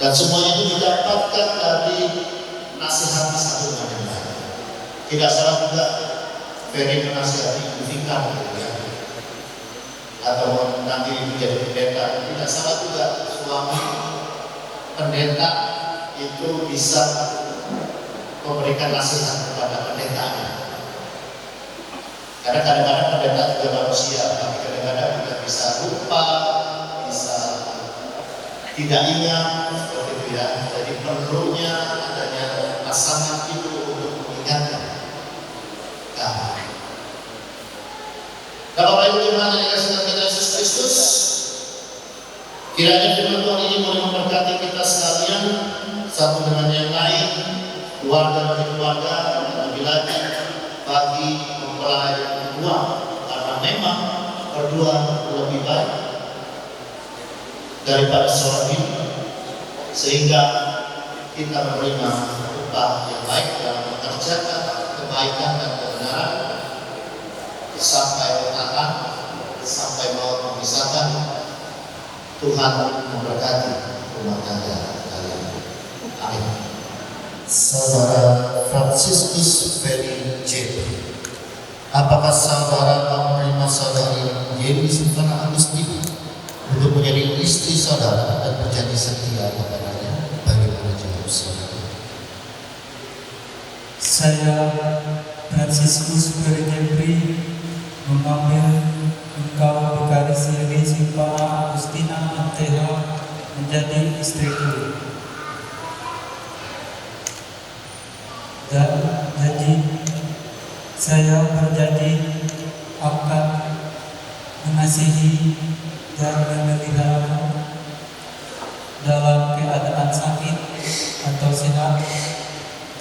Dan semuanya itu didapatkan dari nasihat satu dengan yang lain. Tidak salah juga Ferry menasihati Vika, atau nanti menjadi pendeta. Tidak salah juga suami pendeta itu bisa memberikan nasihat kepada pendetanya. Karena kadang-kadang pendeta juga manusia, tapi kadang-kadang juga bisa lupa, bisa tidak ingat, seperti itu ya. Jadi perlunya adanya pasangan itu untuk mengingatkan. Nah, Bapak Ibu jemaat yang dikasihi Tuhan kita Yesus Kristus, kiranya firman Tuhan ini boleh memberkati kita sekalian satu dengan yang lain, keluarga demi keluarga, lagi-lagi bagi mempelai berdua, karena memang berdua lebih baik daripada seorang diri, sehingga kita menerima upah yang baik dalam mengerjakan kebaikan dan kebenaran sampai bertahan, sampai maut memisahkan. Tuhan memberkati rumah tangga kalian. Amin. Saudara Franciscus Ferry Jeffrey, apakah saudara mau menerima saudari Yeni Silvana Agustina untuk menjadi istri saudara dan berjanji setia kepadanya? Bagaimana jawab saudara? Saya Franciscus Ferry Jeffrey mengambil engkau Vikaris Yeni Silvana Agustina MTH menjadi istriku. Dan janji saya berjanji akan mengasihi dan memelihara dalam keadaan sakit atau sehat,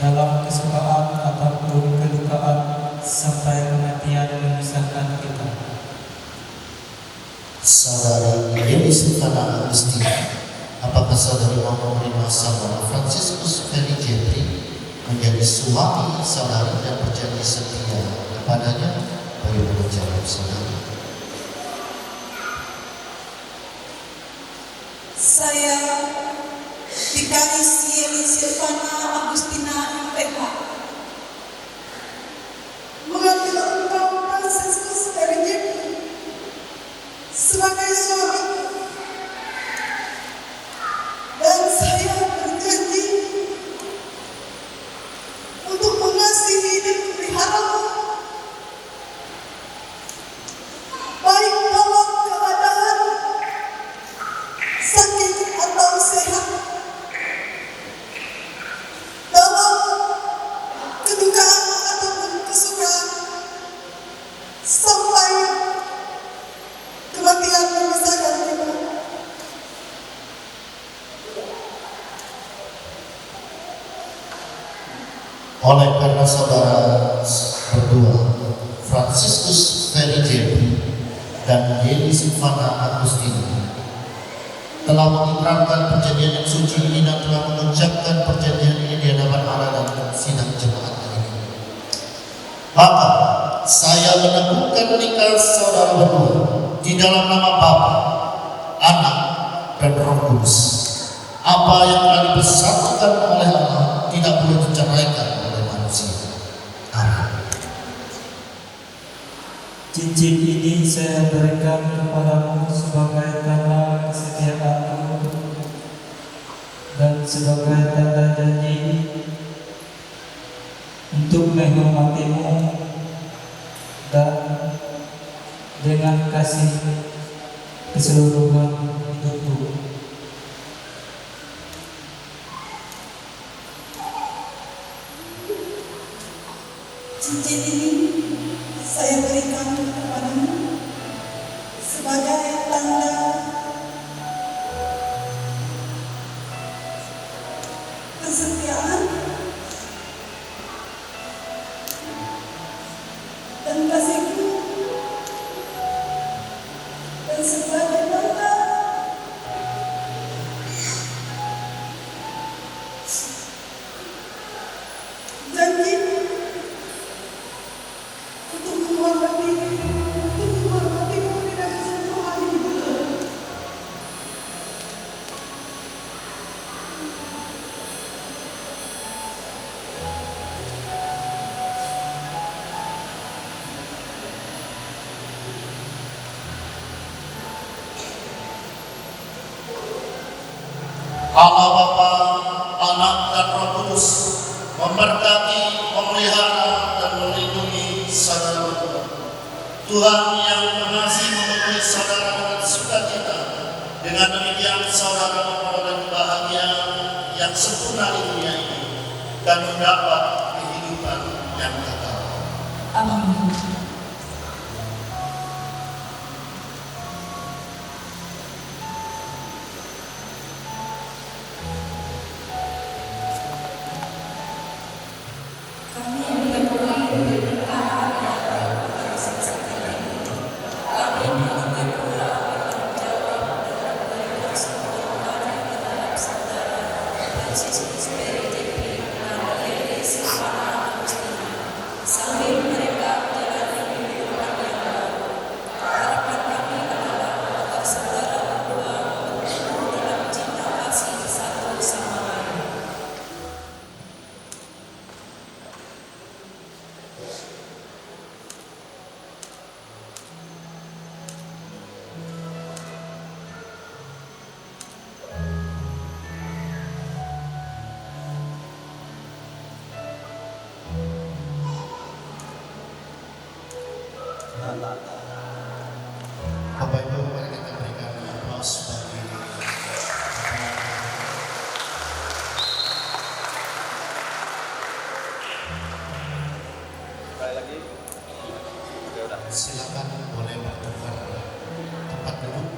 dalam kesukaan ataupun kedukaan, sampai kematian memisahkan kita. Saudari Yeni Silvana Agustina, apakah saudari mau menerima saudara Franciscus Ferry Jeffrey menjadi suami saudari dan berjanji setia kepadanya? Bagaimana jawab saudari? Saya Vikaris Yeni Silvana Agustina MPH mengambil engkau Franciscus Ferry Jeffrey sebagai suami, dan saya berjanji untuk mengasihi dan memelihara baik dalam keadaan sakit atau sehat, dalam kedukaan ataupun kesukaan, sampai kematian memisahkan kita. Oleh karena saudara berdua, Franciscus Ferry Jeffrey dan Yeni Silvana Agustina, telah mengikrarkan perjanjian yang suci ini dan telah mengucapkan perjanjian ini di hadapan Allah dan sidang jemaat ini, maka saya meneguhkan nikah saudara berdua di dalam nama Bapa, Anak, dan Roh Kudus. Apa yang telah dipersatukan oleh Allah tidak boleh diceraikan oleh manusia. Amin. Cincin ini saya berikan kepadamu sebagai tanda kesetiaanku dan sebagai tanda janji untuk menghormatimu dan dengan kasih keseluruhan hidupku. Cincin ini saya berikan kepadamu sebagai tanda kesetiaan dan kasihku, dan sebagai tanda janji untuk menghormatimu dengan keseluruhan hidupku. Allah Bapa, Anak, dan Roh Kudus memberkati, memelihara, dan melindungi saudara berdua. Tuhan yang mengasihi memenuhi saudara dengan sukacita. Dengan demikian saudara memperoleh bahagia yang sempurna di dunia ini dan mendapat kehidupan yang kekal. Amin. Sambil mereka Bapak Ibu, mari kita berikan aplaus bagi silakan boleh bertukar tempat duduk.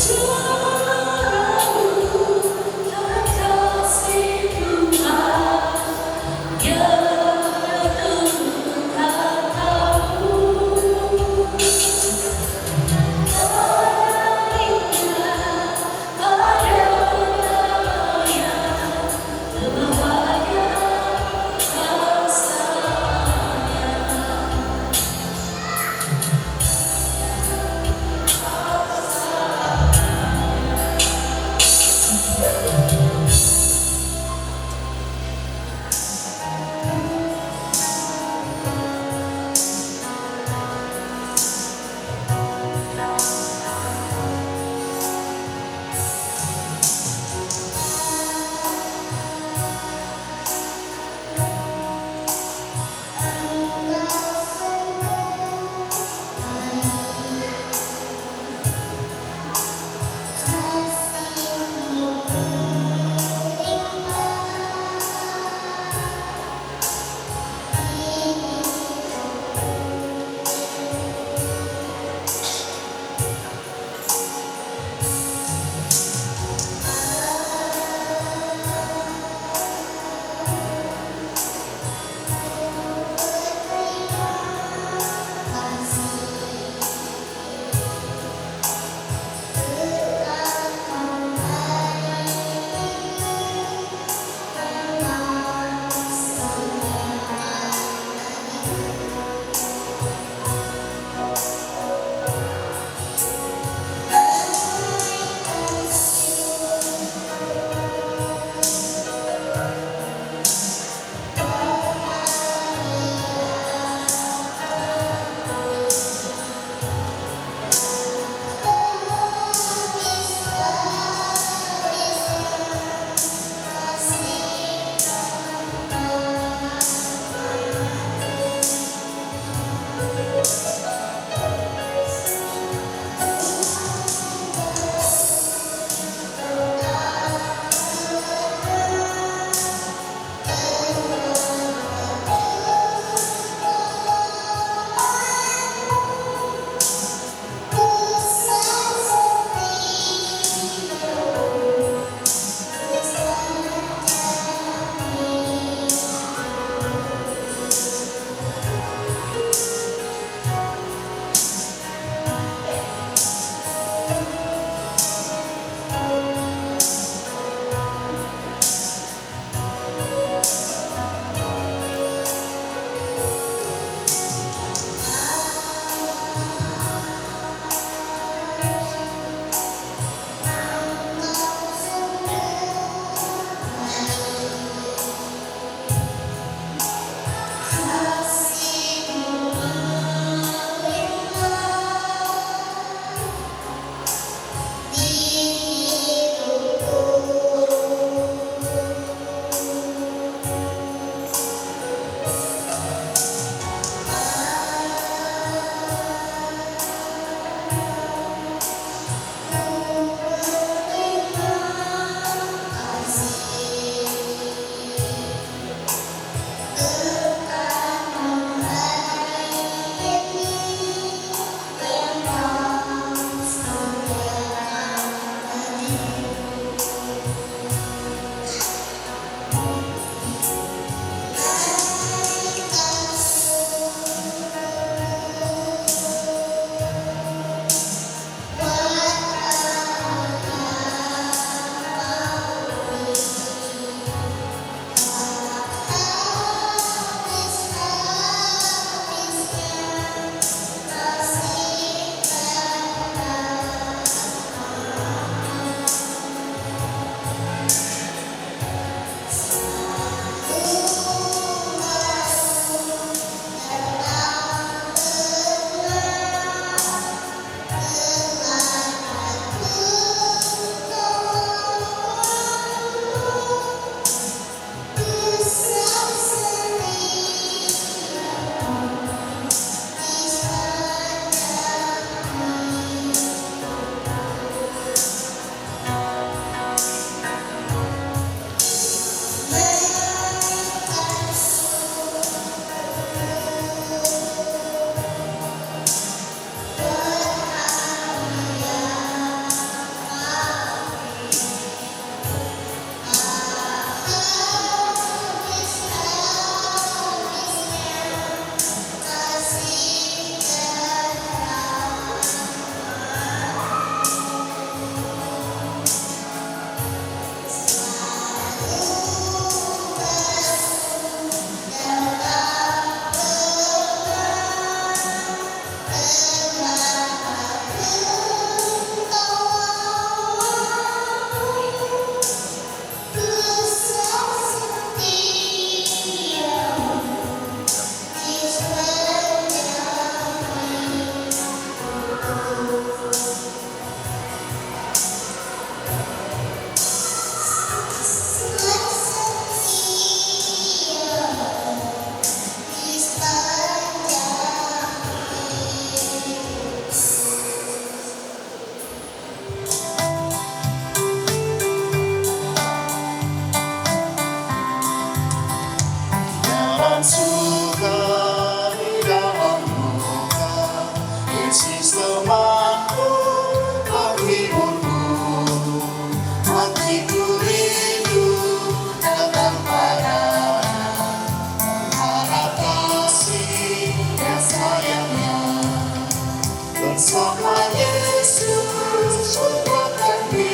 Tuhan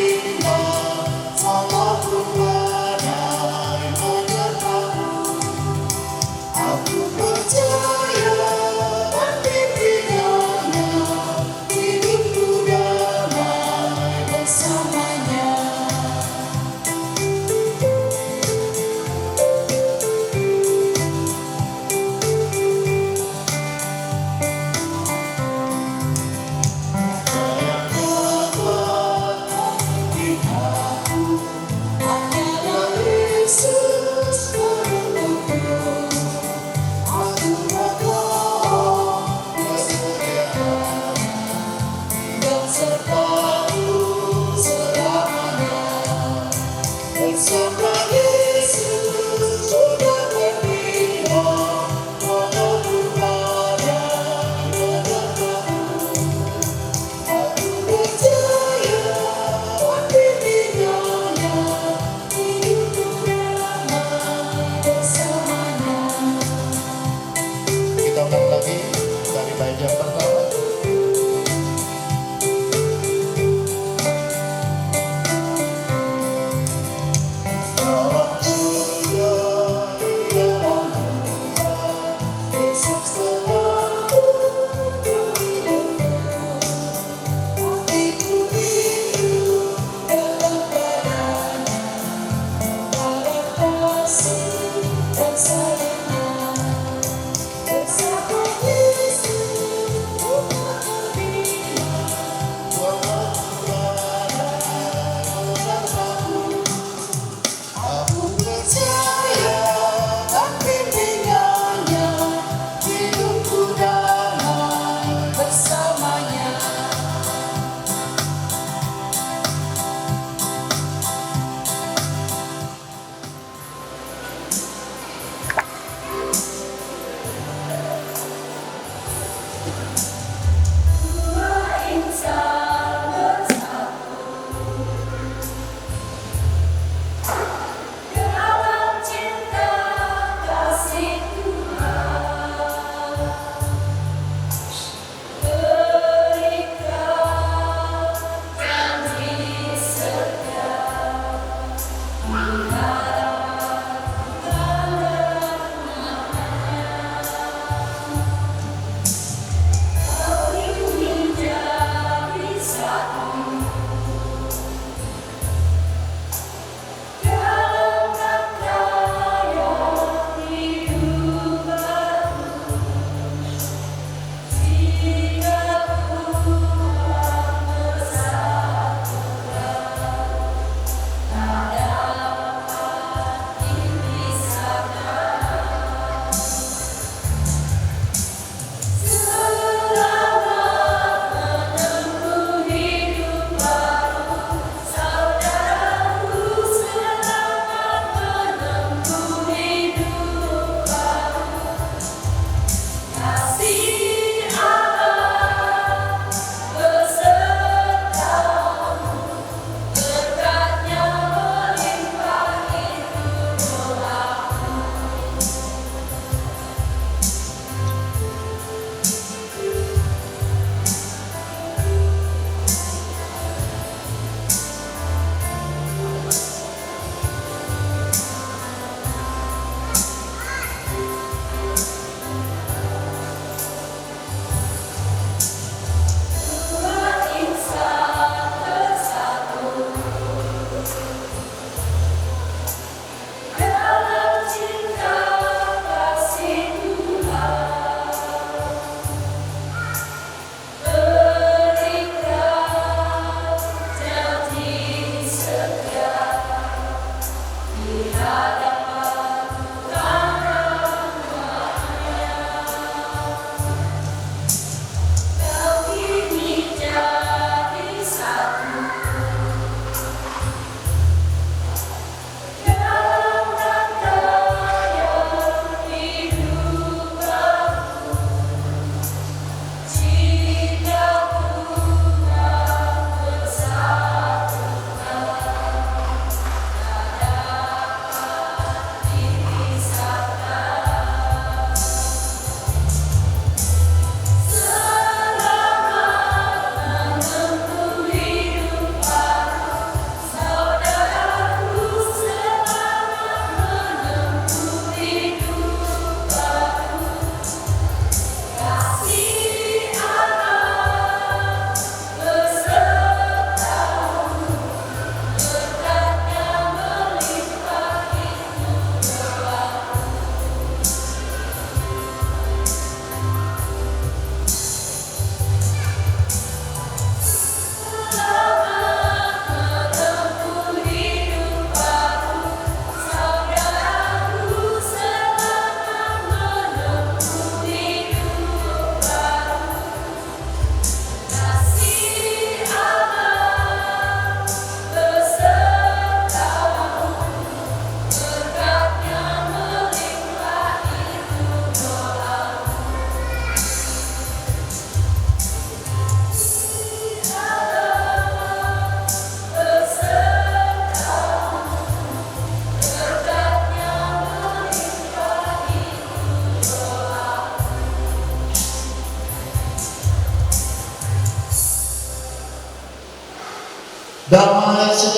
indah, salahku badai menyertamu. Aku percaya dan dipilihnya, hidupku damai bersamanya. Di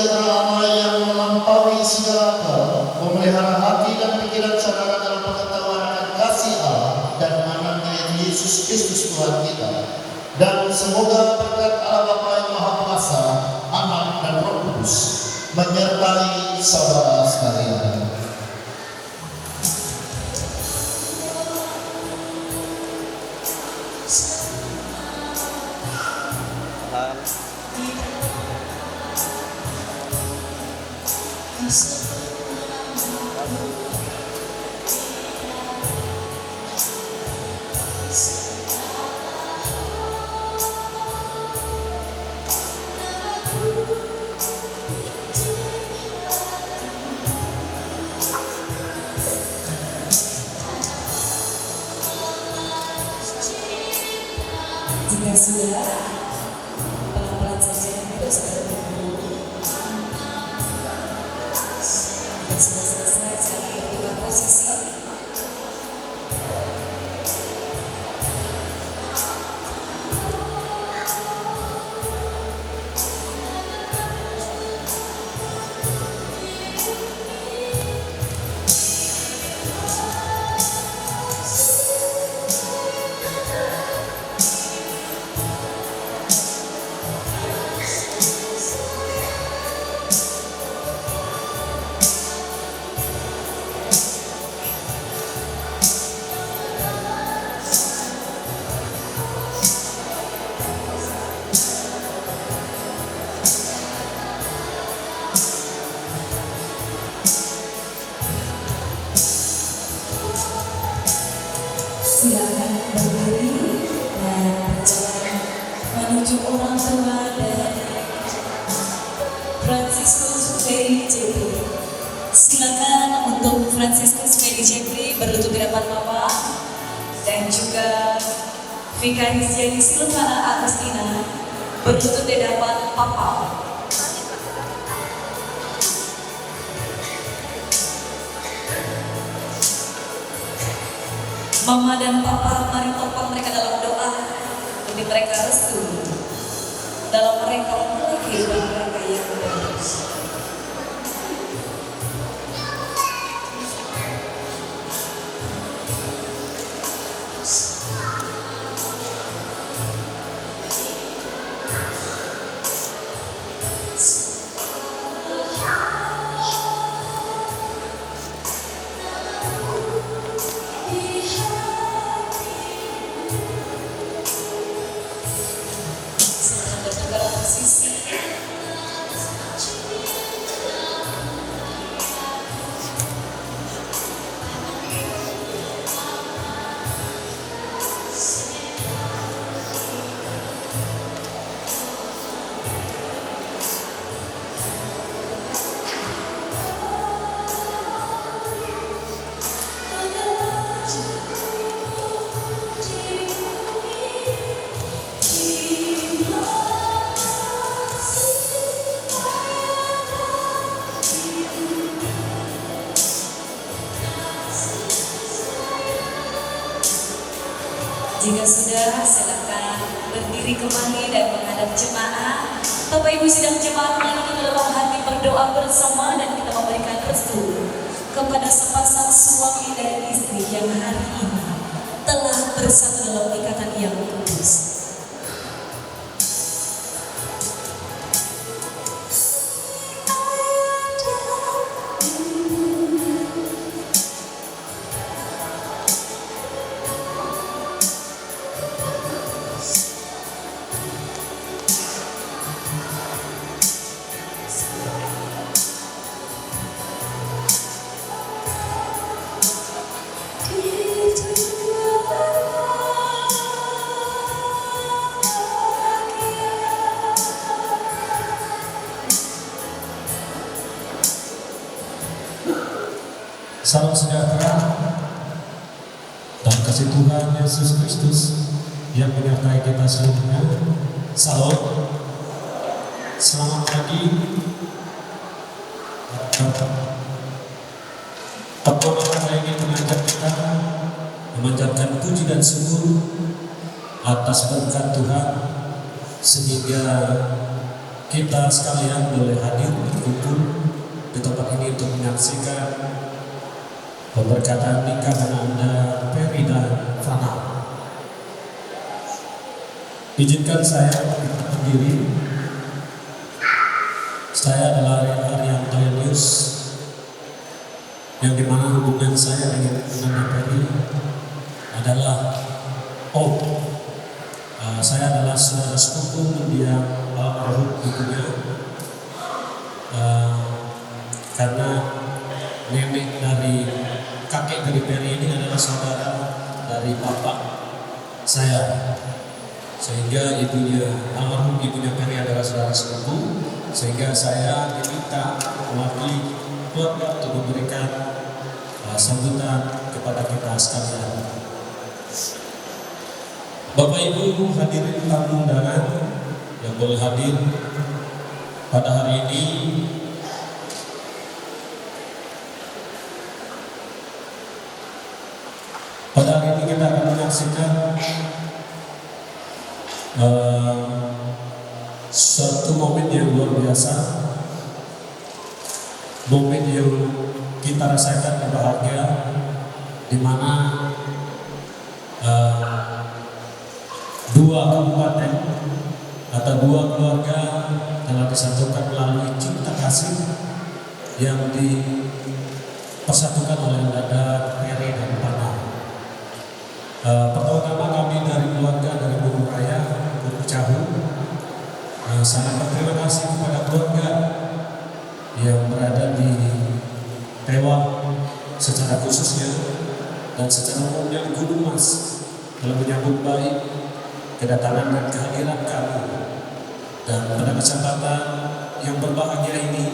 sejahtera Allah yang melampaui segala akal, memelihara hati dan pikiran saudara dalam pengetahuan akan kasih Allah dan anaknya Yesus Kristus Tuhan kita. Dan semoga berkat Allah Bapa yang Maha Kuasa, Anak dan Roh Kudus menyertai saudara sekalian. Jika sudah, pelan-pelan saja tidak usah terburu-buru. Jika sudah selesai, cari dua posisi. Silakan berdiri dan berjalan menuju orang tua dari Fransiskus Ferry Jeffrey. Silakan untuk Fransiskus Ferry Jeffrey berlutut di depan Bapak dan juga Vikaris Jenny Silvana Agustina berlutut di depan Papa. Mama dan Papa, mari topang mereka dalam doa demi mereka restu dalam mereka memulai kehidupan mereka yang baru. Jika sudah, silakan berdiri kembali dan menghadap jemaah. Bapak Ibu sidang jemaat, mari kita dalam hati berdoa bersama dan kita memberikan restu kepada sepasang suami dan istri yang hari ini telah bersatu dalam ikatan yang kudus. Salam sejahtera dan kasih Tuhan Yesus Kristus yang menyertai kita seluruhnya. Salam, selamat pagi. Pertama-tama ingin mengajak kita memanjatkan puji dan syukur atas berkat Tuhan sehingga kita sekalian boleh hadir berkumpul di tempat ini untuk menyaksikan pemberkatan nikah Anda Ferry dan Fana. Izinkan saya berdiri. Saya adalah Arianto Yelius, yang dimana hubungan saya dengan Anda Ferry adalah Om. Saya adalah saudara sepupu mendiang almarhum ibunya, karena nenek dari kakek dari Ferry ini adalah saudara dari bapak saya, sehingga almarhum ibunya Ferry adalah saudara sepupu, sehingga saya diminta mewakili keluarga untuk memberikan sambutan kepada kita sekalian. Bapak Ibu hadirin tamu undangan yang boleh hadir pada hari ini, kita akan menyaksikan suatu momen yang luar biasa, momen yang kita rasakan berbahagia, di mana dua kabupaten atau dua keluarga telah disatukan melalui cinta kasih yang dipersatukan oleh Dada Ferry dan Fana. Pertama-tama kami dari keluarga dari Bogor Raya, Bogor Cahu, sangat berterima kasih kepada keluarga yang berada di Tewa secara khususnya dan secara umumnya di Gunung Mas telah menyambut baik kedatangan dan kehadiran kami. Dan pada kesempatan yang berbahagia ini,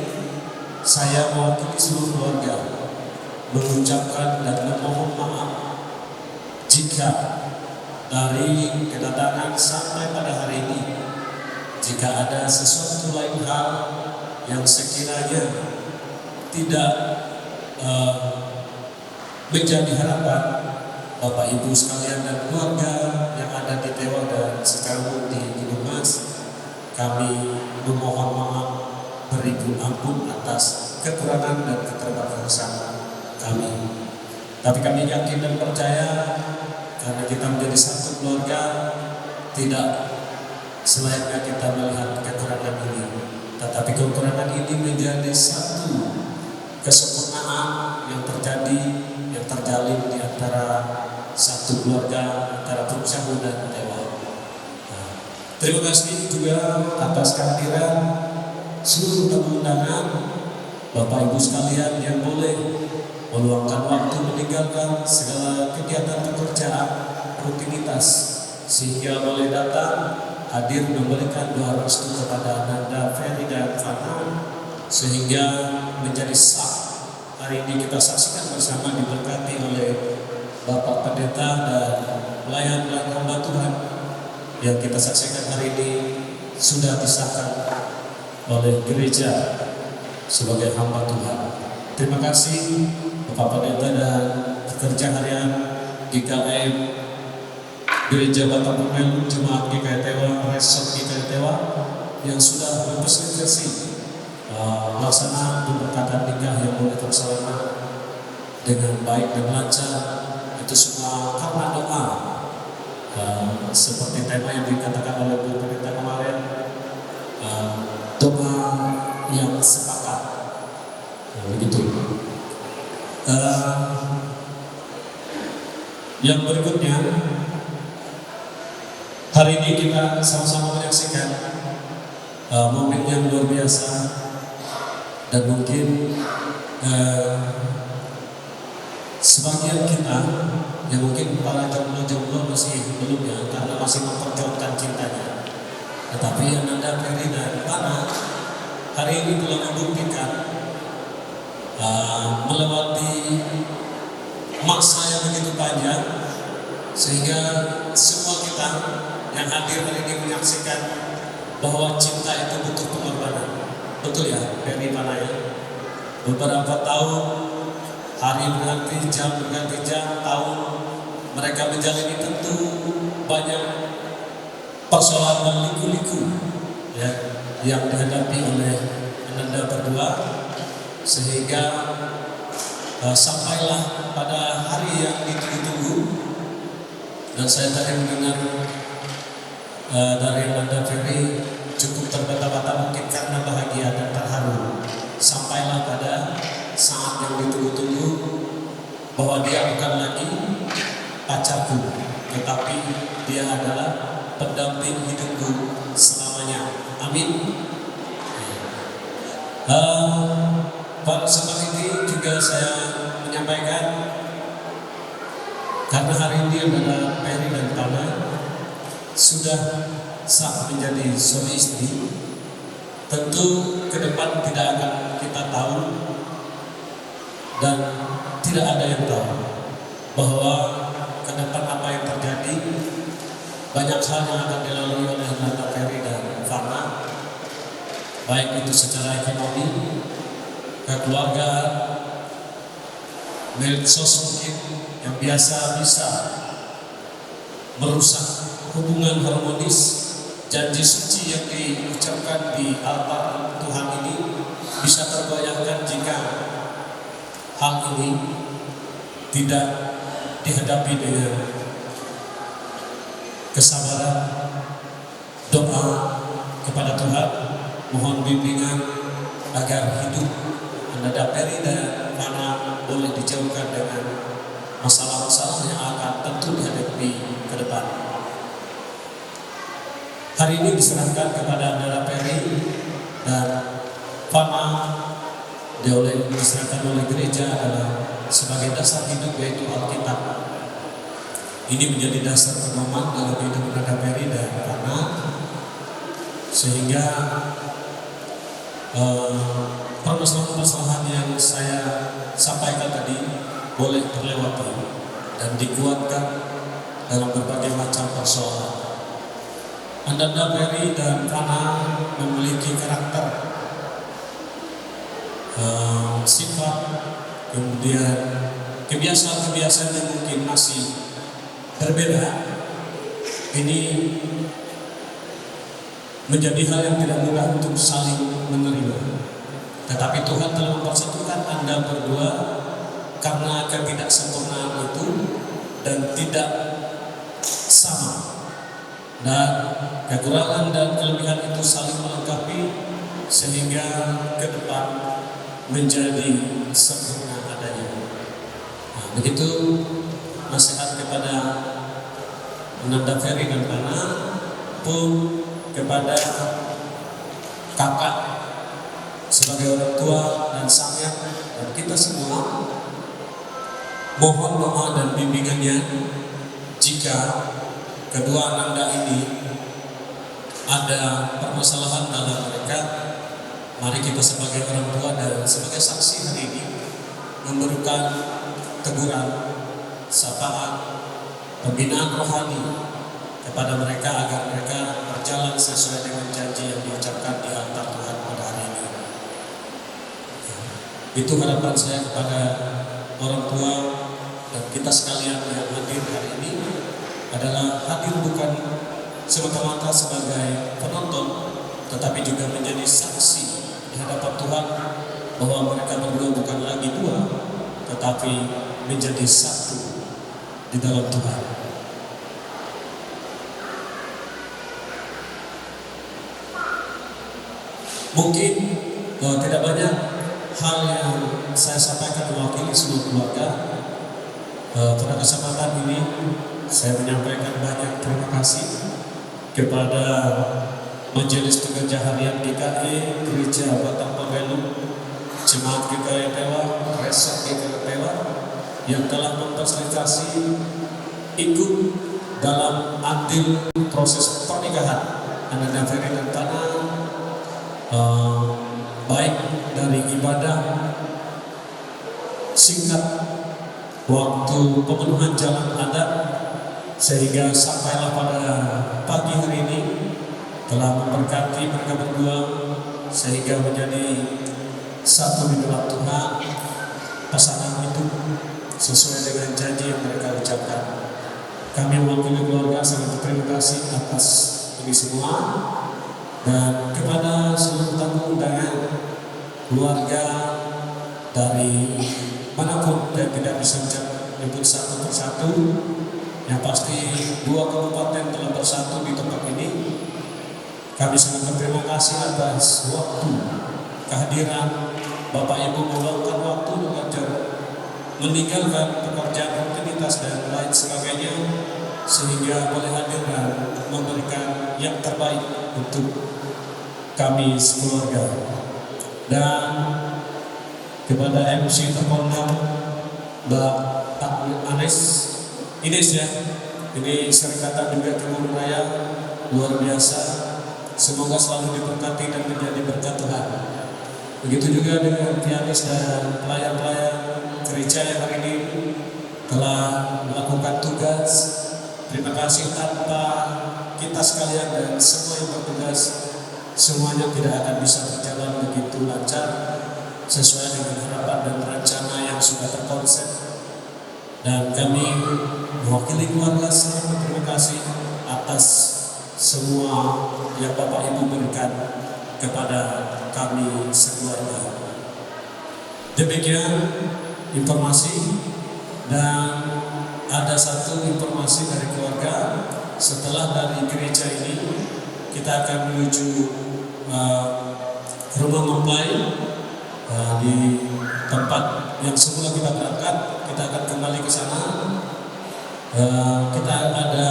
saya mewakili seluruh keluarga mengucapkan dan memohon maaf jika dari kedatangan sampai pada hari ini, jika ada sesuatu lain hal yang sekiranya tidak menjadi harapan Bapak Ibu sekalian dan keluarga yang ada di Tewa dan sekarang di Gunung Mas, kami memohon maaf beribu ampun atas kekurangan dan keterbatasan kami. Tapi kami yakin dan percaya karena kita menjadi satu keluarga, tidak selayaknya kita melihat kekurangan ini, tetapi kekurangan ini menjadi satu kesempurnaan yang terjadi, yang terjalin di antara satu keluarga, antara Cahu dan Tewa. Terima kasih juga atas kehadiran seluruh tamu undangan, Bapak Ibu sekalian yang boleh meluangkan waktu meninggalkan segala kegiatan pekerjaan, rutinitas, sehingga boleh datang hadir memberikan doa restu kepada Nanda Ferry dan Fana, sehingga menjadi sah hari ini kita saksikan bersama diberkati oleh Bapak Pendeta dan pelayan-pelayan hamba Tuhan yang kita saksikan hari ini sudah disahkan oleh gereja sebagai hamba Tuhan. Terima kasih Bapak Pendeta dan pekerja harian GKM Gereja Batak Pemelu, Jemaat GKI Tewa, Resort GKI Tewa yang sudah memfasilitasi melaksanakan pemberkatan nikah yang boleh terlaksana dengan baik dan lancar. Itu semua karena doa, seperti tema yang dikatakan oleh Bu Pendeta kemarin, doa yang sepakat, begitu. Yang berikutnya, hari ini kita sama-sama menyaksikan momen yang luar biasa, dan mungkin sebagian kita yang mungkin para jomblo-jomblo masih belum ya, karena masih memperjuangkan cintanya. Tetapi yang Nanda Ferry dan Fana hari ini telah membuktikan melewati masa yang begitu panjang, sehingga semua kita yang hadir hari ini menyaksikan bahwa cinta itu butuh pengorbanan. Betul ya, Ferry Fana ya? Beberapa tahun, hari berganti jam, tahun mereka menjalani tentu banyak persoalan dan liku-liku ya. yang dihadapi oleh Ananda berdua, sehingga sampailah pada hari yang ditunggu-tunggu. Dan saya tadi mendengar dari Ananda Ferry cukup terbata-bata mungkin karena bahagia dan terharu. Sampailah pada saat yang ditunggu-tunggu bahwa dia bukan lagi pacarku, tetapi dia adalah pendamping hidupku selamanya. Amin. Pada sebab ini juga saya menyampaikan, karena hari ini adalah Ferry dan Pana sudah sah menjadi suami istri, tentu ke depan tidak akan kita tahu dan tidak ada yang tahu bahwa ke depan apa yang terjadi. Banyak hal yang akan dilalui oleh Ananda Ferry dan Fana, baik itu secara ekonomi, keluarga, medsos mungkin yang biasa bisa merusak hubungan harmonis. Janji suci yang diucapkan di altar Tuhan ini bisa terbayangkan jika hal ini tidak dihadapi dengan kesabaran, doa kepada Tuhan, mohon bimbingan agar hidup Ananda Ferry dan Fana boleh dijauhkan dengan masalah-masalah yang akan tentu dihadapi ke depan. Hari ini diserahkan kepada Ananda Ferry dan Fana, diserahkan oleh gereja adalah sebagai dasar hidup, yaitu Alkitab. Ini menjadi dasar pedoman dalam hidup Ananda Ferry dan Fana, sehingga permasalahan-permasalahan yang saya sampaikan tadi boleh terlewati dan dikuatkan dalam berbagai macam persoalan. Ananda Ferry dan Fana memiliki karakter, sifat, kemudian kebiasaan-kebiasaan yang mungkin masih berbeda. Ini menjadi hal yang tidak mudah untuk saling menerima. Tetapi Tuhan telah mempersatukan Anda berdua karena ketidaksempurnaan itu dan tidak sama. Dan kekurangan dan kelebihan itu saling melengkapi sehingga ke depan menjadi sempurna adanya. Nah, begitu nasihat kepada Ananda Ferry dan Fana pun kepada kakak sebagai orang tua dan saya dan kita semua, mohon doa dan bimbingannya jika kedua Ananda ini ada permasalahan dalam mereka. Mari kita sebagai orang tua dan sebagai saksi hari ini memberikan teguran, sapaan, pembinaan rohani kepada mereka agar mereka berjalan sesuai dengan janji yang diucapkan di altar Tuhan pada hari ini. Itu harapan saya kepada orang tua dan kita sekalian yang hadir hari ini, adalah hadir bukan semata-mata sebagai penonton, tetapi juga menjadi saksi di hadapan Tuhan bahwa mereka berdua bukan lagi dua, tetapi menjadi satu di dalam Tuhan. Mungkin tidak banyak hal yang saya sampaikan mewakili seluruh keluarga. Pada kesempatan ini saya menyampaikan banyak terima kasih kepada Majelis Pekerja Harian GKI Gereja Batang Pembelum, Jemaat GKI Tewa, Resort GKI Tewa yang telah memfasilitasi ikut dalam andil proses pernikahan Ananda Ferry dan Fana, baik dari ibadah singkat, waktu pemenuhan jalan adat, sehingga sampailah pada pagi hari ini telah memberkati mereka berdua sehingga menjadi satu di dalam Tuhan, pasangan itu sesuai dengan janji yang mereka ucapkan. Kami mewakili keluarga sangat berterima kasih atas ini semua Dan kepada seluruh tamu undangan, keluarga dari manapun yang tidak bisa menyebut satu persatu, yang pasti 2 kabupaten telah bersatu di tempat ini. Kami sangat berterima kasih atas waktu kehadiran Bapak Ibu meluangkan waktu mengajar, meninggalkan pekerjaan rutinitas dan lain sebagainya, sehingga boleh hadir dan memberikan yang terbaik untuk kami sekeluarga. Dan kepada MC terhormat Mbak Ines ya, ini Serikatan juga Timur Raya luar biasa. Semoga selalu diberkati dan menjadi berkat Tuhan. Begitu juga dengan pianis dan pelayan-pelayan gereja yang hari ini telah melakukan tugas. Terima kasih, tanpa kita sekalian dan semua yang bertugas, semuanya tidak akan bisa berjalan begitu lancar sesuai dengan harapan dan rencana yang sudah terkonsep. Dan kami mewakili keluarga sangat berterima kasih atas semua yang Bapak Ibu berikan kepada kami sekeluarga. Demikian informasi, dan ada satu informasi dari keluarga. Setelah dari gereja ini, kita akan menuju rumah mempelai di tempat yang semula kita berangkat. Kita akan kembali ke sana. Kita ada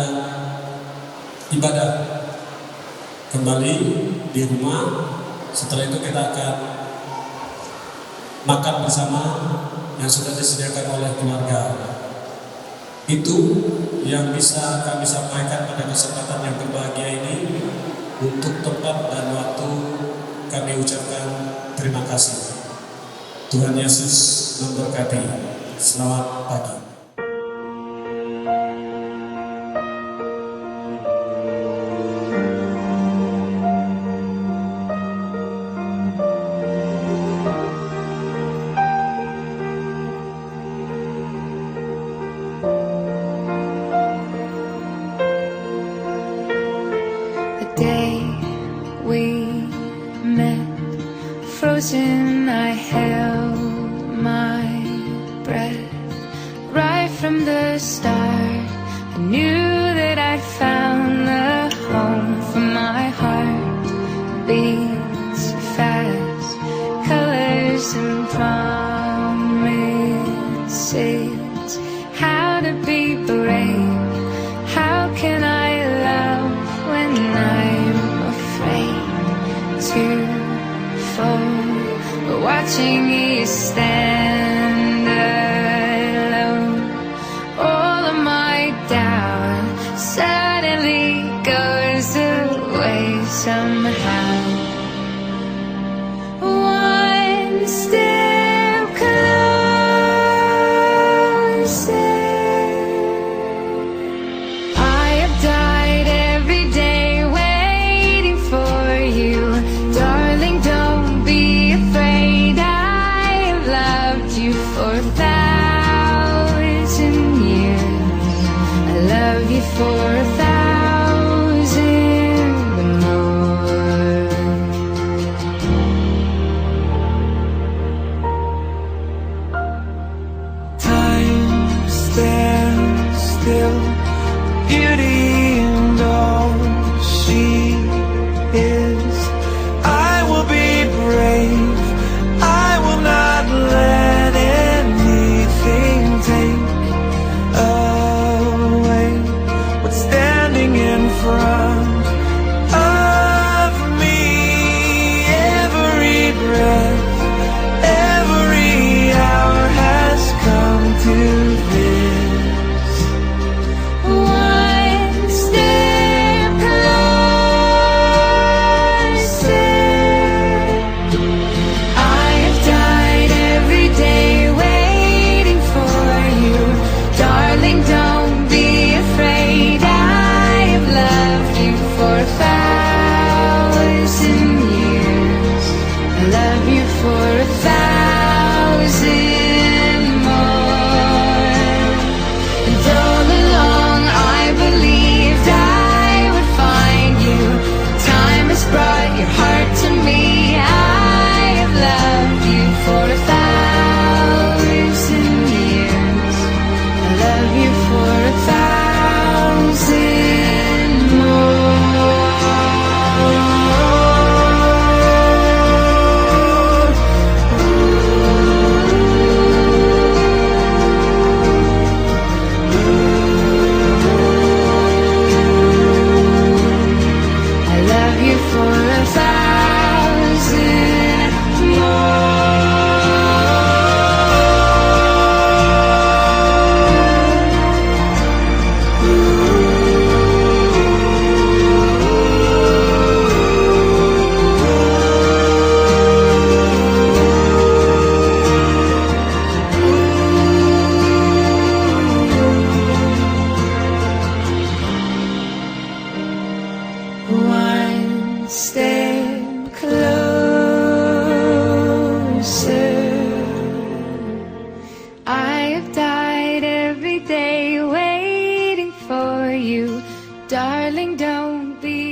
ibadah kembali di rumah. Setelah itu kita akan makan bersama yang sudah disediakan oleh keluarga. Itu yang bisa kami sampaikan pada kesempatan yang berbahagia ini. Untuk tempat dan waktu kami ucapkan terima kasih. Tuhan Yesus memberkati. Selamat pagi. Frozen, I held my breath. Right from the start, I knew that I'd found the home for my heart. Beats fast, colors and promises. How to be brave, how can I love when I'm afraid to fall? Watching you stand alone, all of my doubt suddenly goes away somehow. One step closer. I have died every day waiting for you, darling. Don't be afraid. For 1,000 years, I love you for 1,000 more. Time stands still, beauty and all she is. I will be brave, I will not let anything take away what's Darling, don't be